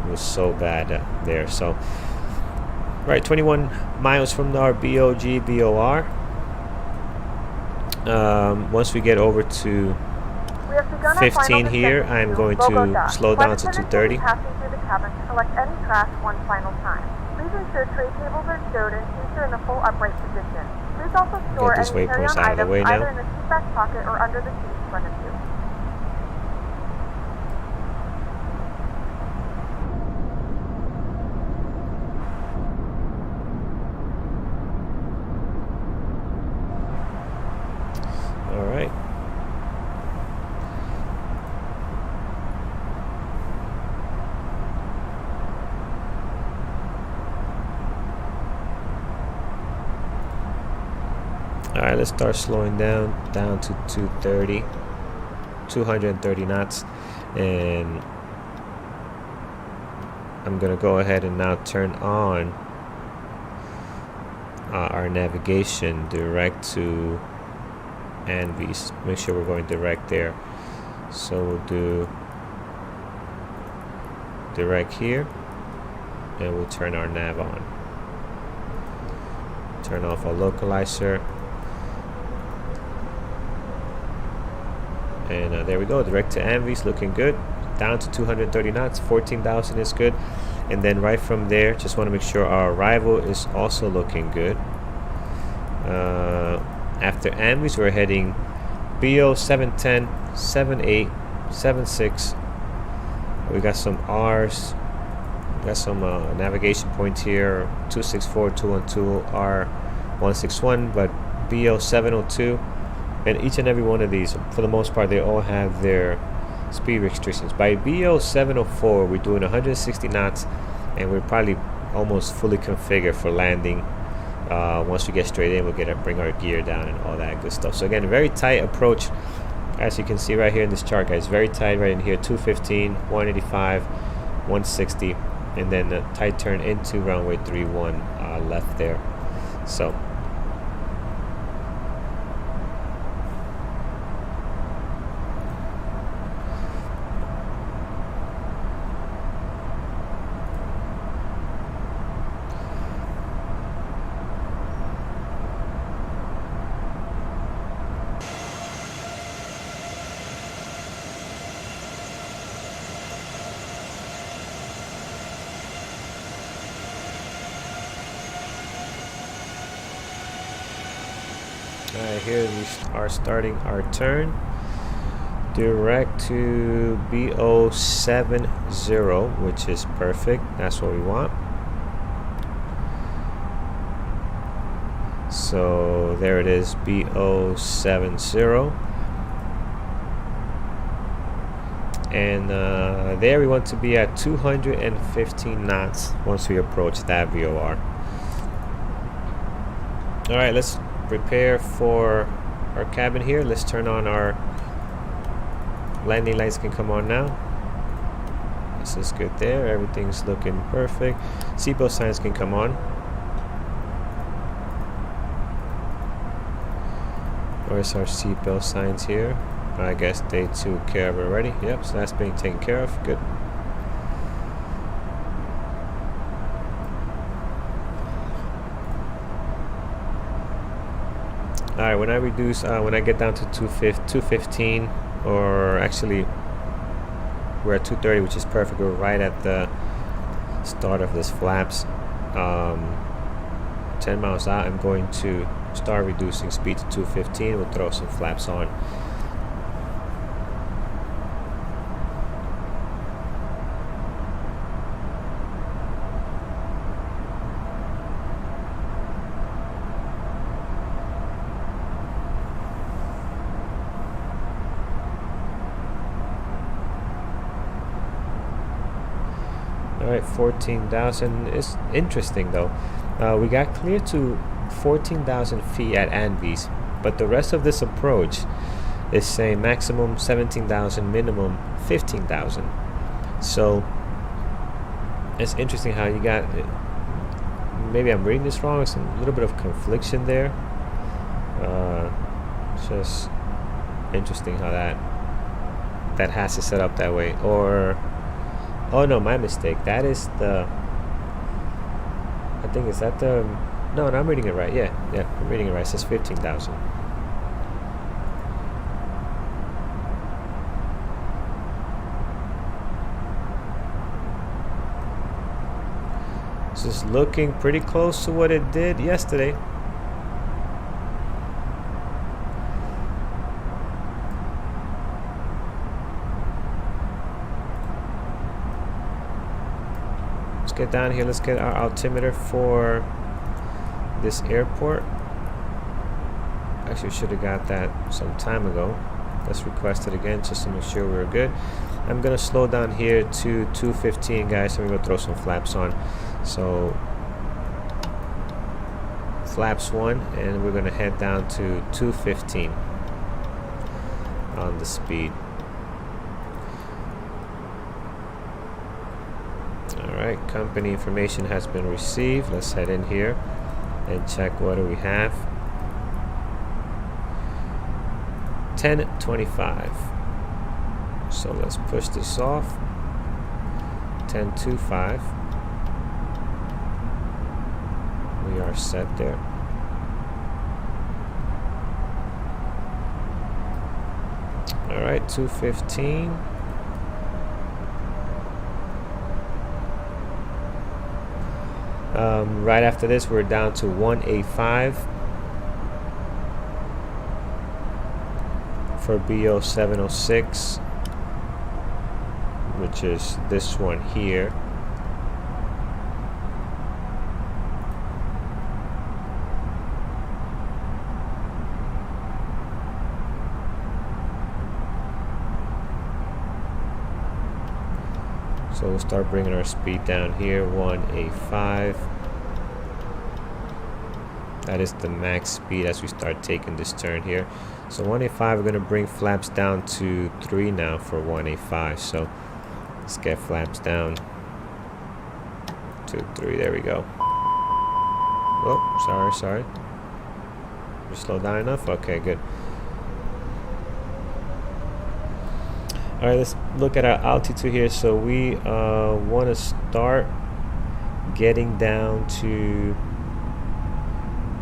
It was so bad there. So right, 21 miles from our BOG VOR. Once we get over to 15 here, I'm going to slow down to 230. Select any track one final time. Please ensure tray tables are stowed and seats are in the full upright position. Please also store any carry-on items either in the seat back pocket or under the seat in front of you. All right. All right, let's start slowing down to 230 knots, and I'm gonna go ahead and now turn on our navigation direct to Anvis. Make sure we're going direct there. So we'll do direct here, and we'll turn our nav on. Turn off our localizer. And there we go, direct to Anvis, looking good. Down to 230 knots, 14,000 is good. And then right from there, just want to make sure our arrival is also looking good. After Anvis, we're heading BO 710, 78, 76. We got some R's. We got some navigation points here, 264, 212, R161, but BO 702. And each and every one of these, for the most part, they all have their speed restrictions. By BO 704, we're doing 160 knots, and we're probably almost fully configured for landing. Once we get straight in, we'll bring our gear down and all that good stuff. So again, very tight approach, as you can see right here in this chart, guys. Very tight right in here, 215, 185, 160, and then a tight turn into runway 31 left there. So here we are starting our turn direct to BO 70, which is perfect. That's what we want. So there it is, BO 70. And there we want to be at 215 knots once we approach that VOR. All right, let's prepare for our cabin here. Let's turn on our landing lights. Can come on now. This is good there. Everything's looking perfect. Seatbelt signs can come on. Where's our seatbelt signs here? I guess they took care of it already. Yep, so that's being taken care of. Good. Alright, when I reduce, when I get down to 215, or actually we're at 230, which is perfect. We're right at the start of this flaps. 10 miles out, I'm going to start reducing speed to 215. We'll throw some flaps on. All right, 14,000 is interesting though. We got clear to 14,000 feet at Anvis, but the rest of this approach is saying maximum 17,000, minimum 15,000. So it's interesting how you got, maybe I'm reading this wrong, it's a little bit of confliction there. It's just interesting how that has to set up that way. Or, oh no, my mistake. That is the, I think, is that the, no, I'm reading it right. Yeah, I'm reading it right. It says 15,000. This is looking pretty close to what it did yesterday. Let's get down here. Let's get our altimeter for this airport. Actually, should have got that some time ago. Let's request it again just to make sure we're good. I'm gonna slow down here to 215, guys. I'm gonna throw some flaps on. So flaps 1, and we're gonna head down to 215 on the speed. Alright, company information has been received. Let's head in here and check what do we have. 10:25. So let's push this off. 10:25. We are set there. Alright, 215. Right after this, we're down to 185 for BO 706, which is this one here. So we'll start bringing our speed down here, 185. That is the max speed as we start taking this turn here. So 185, we're going to bring flaps down to 3 now for 185. So let's get flaps down to 3. There we go. Oh, sorry. You slow down enough? Okay, good. All right, let's look at our altitude here. So we want to start getting down to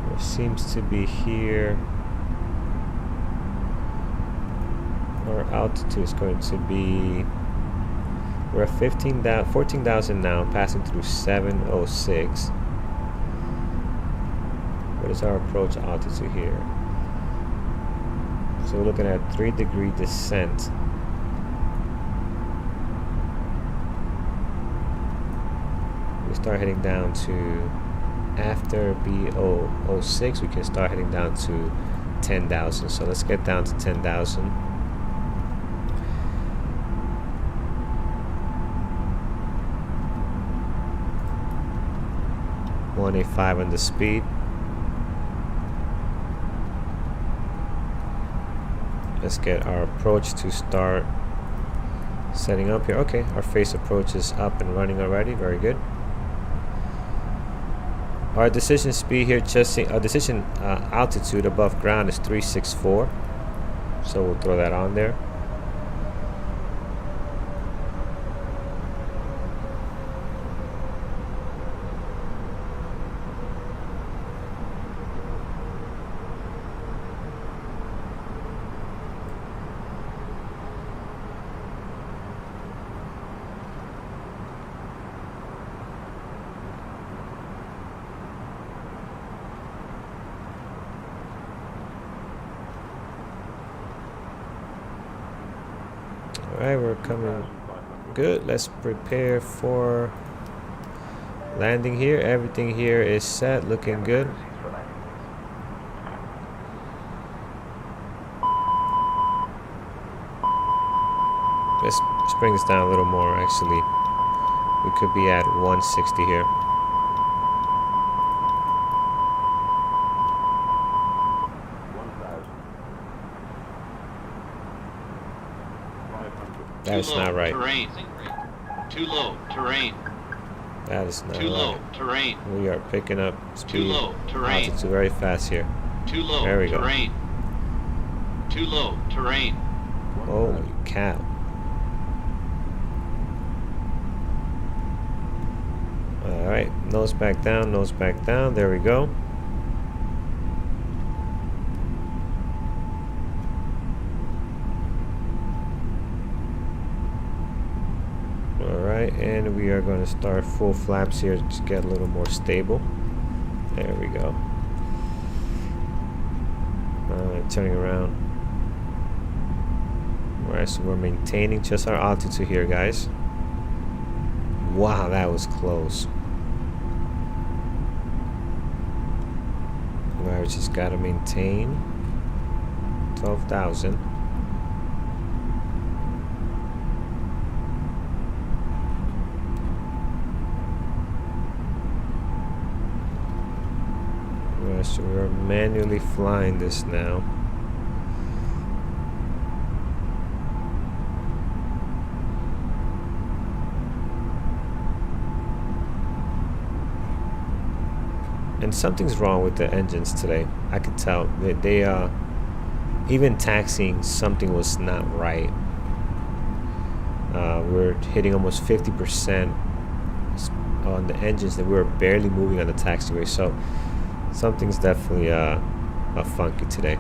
what seems to be here. Our altitude is going to be, we're at 14,000 now, passing through 706. What is our approach altitude here? So we're looking at 3-degree descent. We start heading down to, after BO 06, we can start heading down to 10,000. So let's get down to 10,000. .185 on the speed. Let's get our approach to start setting up here. Okay, our face approach is up and running already. Very good. Our decision speed here, our decision altitude above ground is 364. So we'll throw that on there. Alright, we're coming good. Let's prepare for landing here. Everything here is set, looking good. Let's bring this down a little more, actually. We could be at 160 here. That is not right. Terrain. Too low. Terrain. That is not Too low. right. Terrain. We are picking up speed. Too low. Terrain. Altitude very fast here. Too low. There we go. Terrain. Too low. Terrain. Holy cow. Alright, nose back down, nose back down. There we go. Alright, and we are going to start full flaps here to get a little more stable. There we go. Alright, turning around. Alright, so we're maintaining just our altitude here, guys. Wow, that was close. Alright, we just gotta maintain 12,000. Alright, so we're manually flying this now. And something's wrong with the engines today. I could tell that they even taxiing, something was not right. We're hitting almost 50% on the engines that we're barely moving on the taxiway. So something's definitely funky today.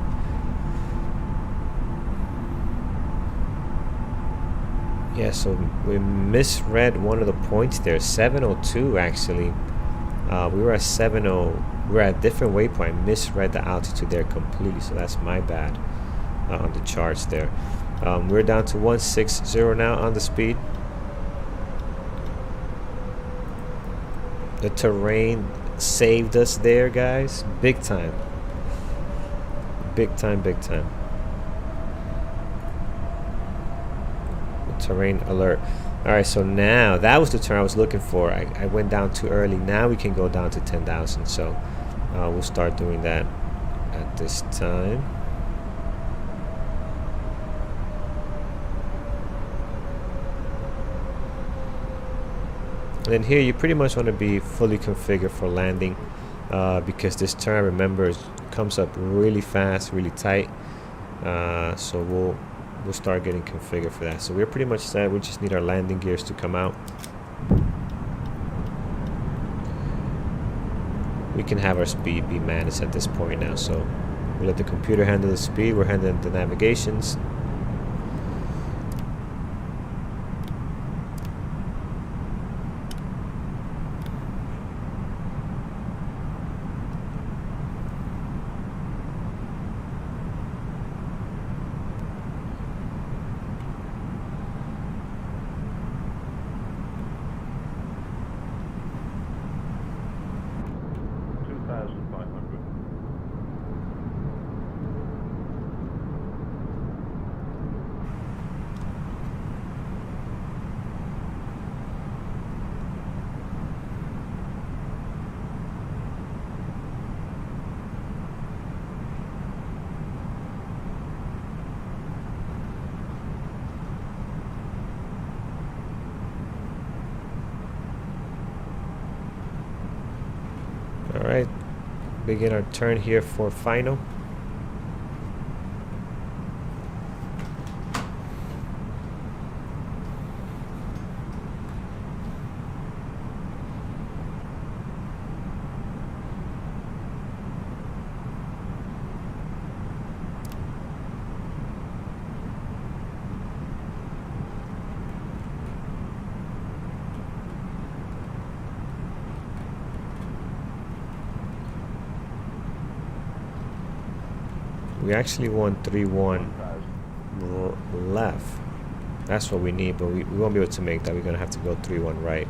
Yeah, so we misread one of the points there. 702 actually. We were at 70. We were at a different waypoint. Misread the altitude there completely, so that's my bad on the charts there. We're down to 160 now on the speed. The terrain saved us there, guys. Big time. Big time, big time. The terrain alert. Alright, so now, that was the turn I was looking for. I went down too early. Now we can go down to 10,000. So we'll start doing that at this time. And then here you pretty much want to be fully configured for landing because this turn, remember, comes up really fast, really tight. So we'll start getting configured for that. So we're pretty much set. We just need our landing gears to come out. We can have our speed be managed at this point now. So we let the computer handle the speed. We're handling the navigations. Alright, begin our turn here for final. We actually want 3-1 left. That's what we need, but we won't be able to make that. We're going to have to go 3-1 right.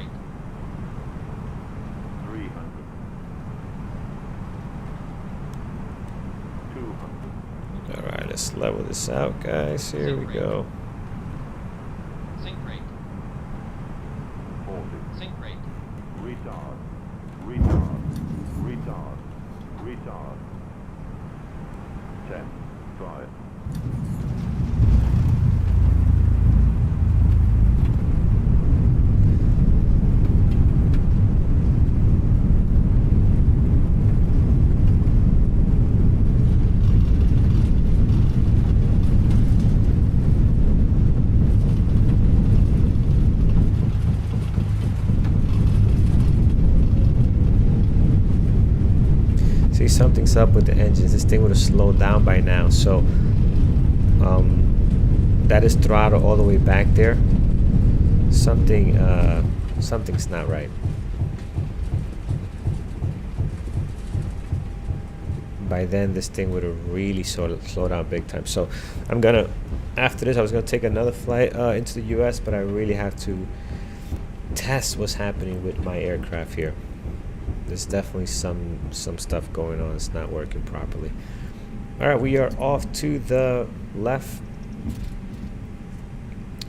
rate. 300. 200. All right, let's level this out, guys. Here we go. Sync rate. 40. Sync rate. Retard. Retard. Retard. Retard. 10. 5. See, something's up with the engines. This thing would have slowed down by now. So that is throttle all the way back there. Something's not right. By then, this thing would have really slowed down big time. So I'm gonna, after this, I was gonna take another flight into the U.S., but I really have to test what's happening with my aircraft here. There's definitely some stuff going on. It's not working properly. All right, we are off to the left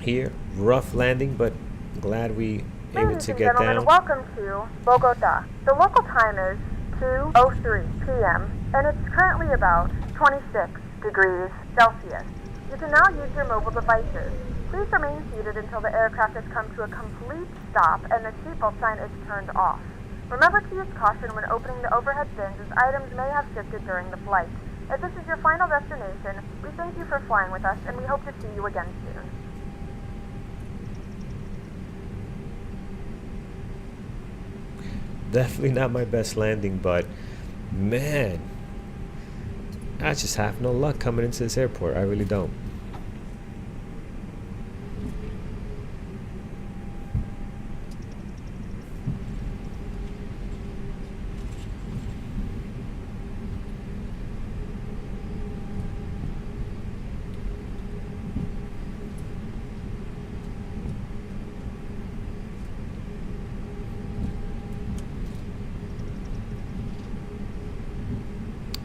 here. Rough landing, but glad we able Ladies to and get gentlemen, down. welcome to Bogota. The local time is 2:03 p.m. and it's currently about 26 degrees Celsius. You can now use your mobile devices. Please remain seated until the aircraft has come to a complete stop and the seatbelt sign is turned off. Remember to use caution when opening the overhead bins as items may have shifted during the flight. If this is your final destination, we thank you for flying with us and we hope to see you again soon. Definitely not my best landing, but man, I just have no luck coming into this airport. I really don't.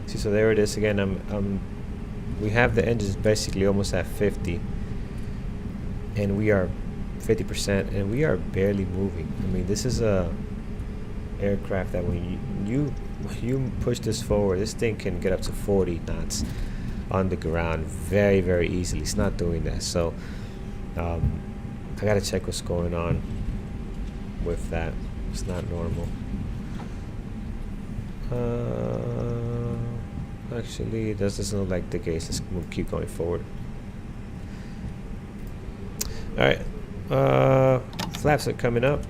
See, so there it is again. We have the engines basically almost at 50, and we are 50%, and we are barely moving. I mean, this is a aircraft that when you push this forward, this thing can get up to 40 knots on the ground very, very easily. It's not doing that, so I gotta check what's going on with that. It's not normal. Actually, this doesn't look like the case. Let's keep going forward. All right, flaps are coming up.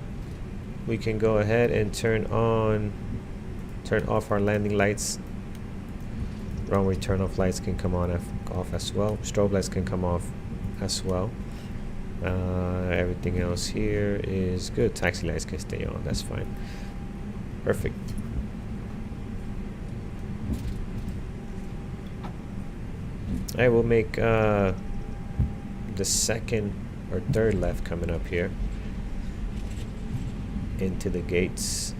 We can go ahead and turn off our landing lights. Runway turn off lights can come on off as well. Strobe lights can come off as well. Everything else here is good. Taxi lights can stay on. That's fine. Perfect. All right, we'll make the second or third left coming up here into the gates.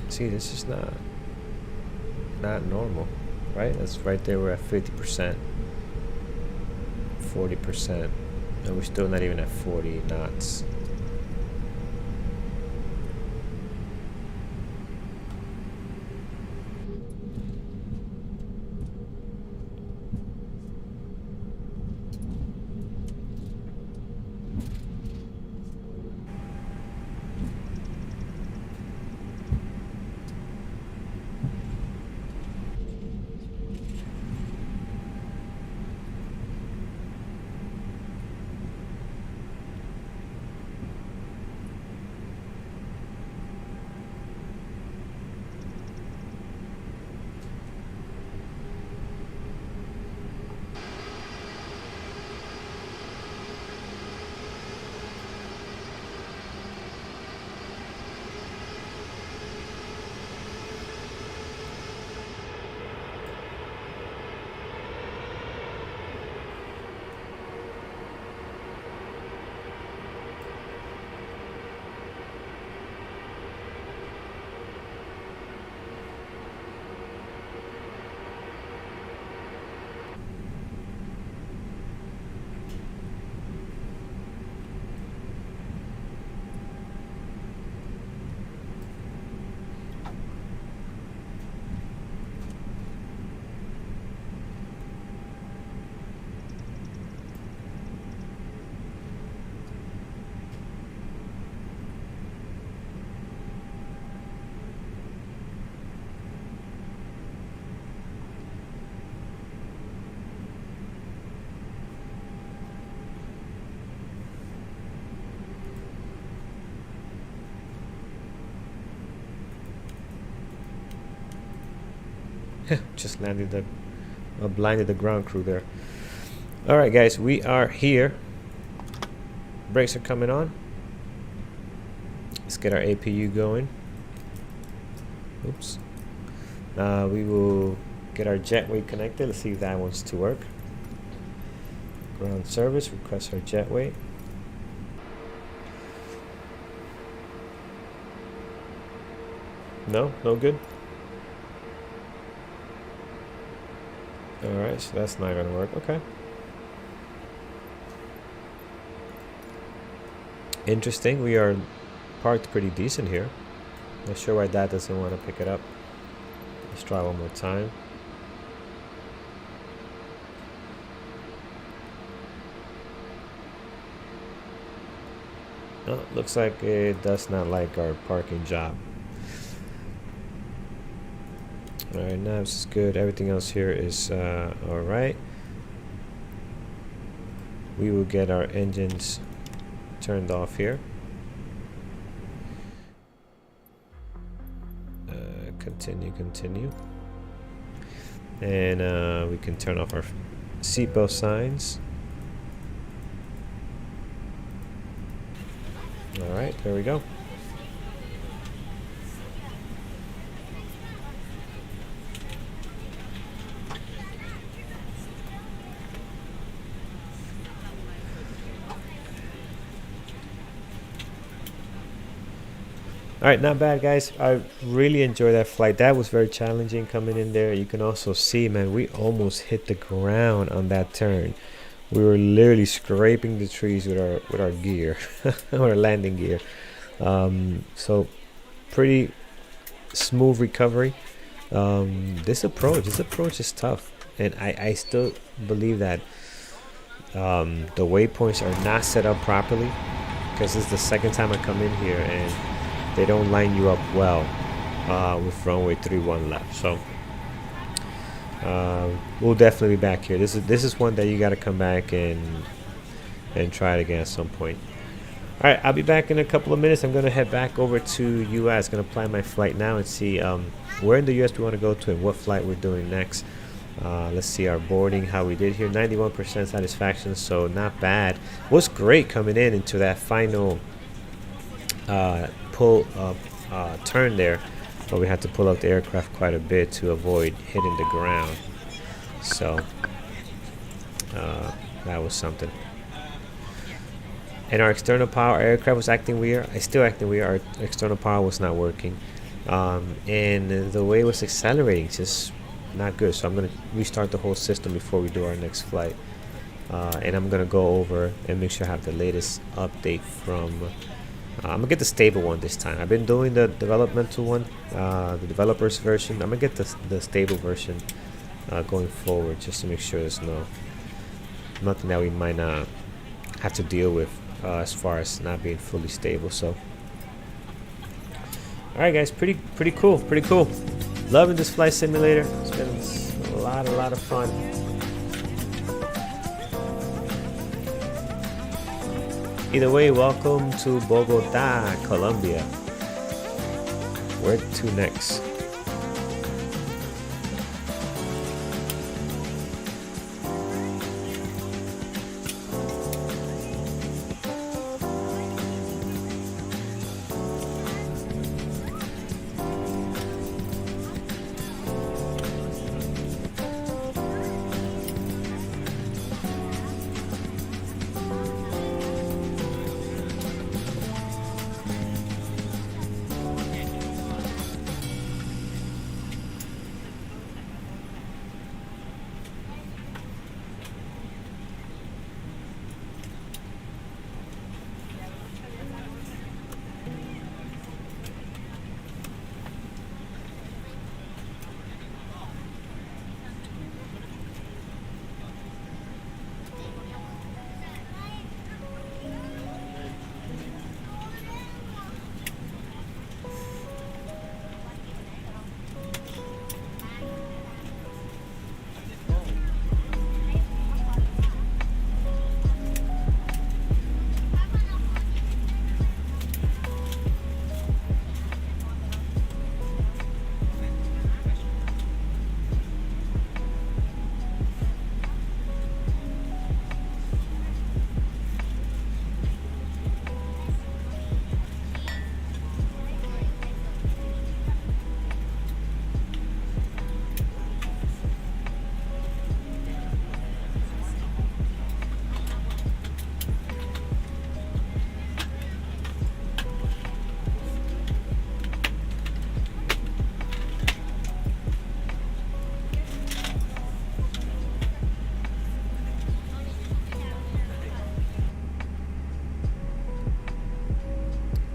See, this is not normal, right? That's right there. We're at 50%, 40%, and we're still not even at 40 knots. Just landed the blinded the ground crew there. All right, guys, we are here. Brakes are coming on. Let's get our APU going. Oops. We will get our jetway connected. Let's see if that wants to work. Ground service, request our jetway. No good. All right, so that's not gonna work. Okay. Interesting. We are parked pretty decent here. Not sure why that doesn't want to pick it up. Let's try one more time. Oh, looks like it does not like our parking job. Alright, now this is good. Everything else here is alright. We will get our engines turned off here. Continue. And we can turn off our seatbelt signs. Alright, there we go. All right, not bad, guys. I really enjoyed that flight. That was very challenging coming in there. You can also see, man, we almost hit the ground on that turn. We were literally scraping the trees with our gear, our landing gear. So pretty smooth recovery. This approach is tough, and I still believe that the waypoints are not set up properly, because this is the second time I come in here and they don't line you up well with runway 31 left. So we'll definitely be back here. This is one that you got to come back and try it again at some point. All right, I'll be back in a couple of minutes. I'm gonna head back over to US. Gonna plan my flight now and see where in the US we want to go to and what flight we're doing next. Let's see our boarding, how we did here. 91% satisfaction, so not bad. Was great coming into that final pull turn there, but we had to pull out the aircraft quite a bit to avoid hitting the ground. So that was something. And our external power aircraft was acting weird. It's still acting weird. Our external power was not working, and the way it was accelerating just not good. So I'm gonna restart the whole system before we do our next flight, and I'm gonna go over and make sure I have the latest update from I'm gonna get the stable one this time. I've been doing the developmental one, the developers version. I'm gonna get the stable version going forward, just to make sure there's nothing that we might not have to deal with as far as not being fully stable. So all right, guys, pretty cool. Loving this flight simulator. It's been a lot of fun. Either way, welcome to Bogota, Colombia. Where to next?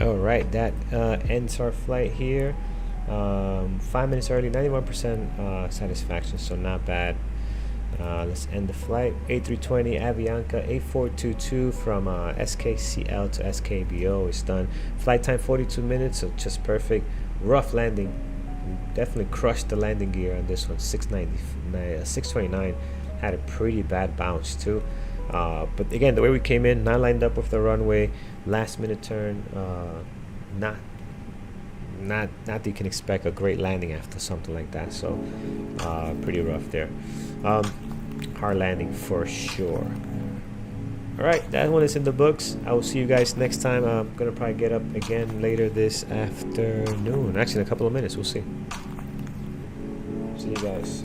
All right, that ends our flight here. 5 minutes early, 91% satisfaction, so not bad. Let's end the flight. A320 Avianca A422 from SKCL to SKBO is done. Flight time 42 minutes, so just perfect. Rough landing. Definitely crushed the landing gear on this one. 629 had a pretty bad bounce too. But again, the way we came in, not lined up with the runway, last minute turn, not that you can expect a great landing after something like that. So pretty rough there. Hard landing for sure. All right, that one is in the books. I will see you guys next time. I'm gonna probably get up again later this afternoon, actually in a couple of minutes. We'll see you guys.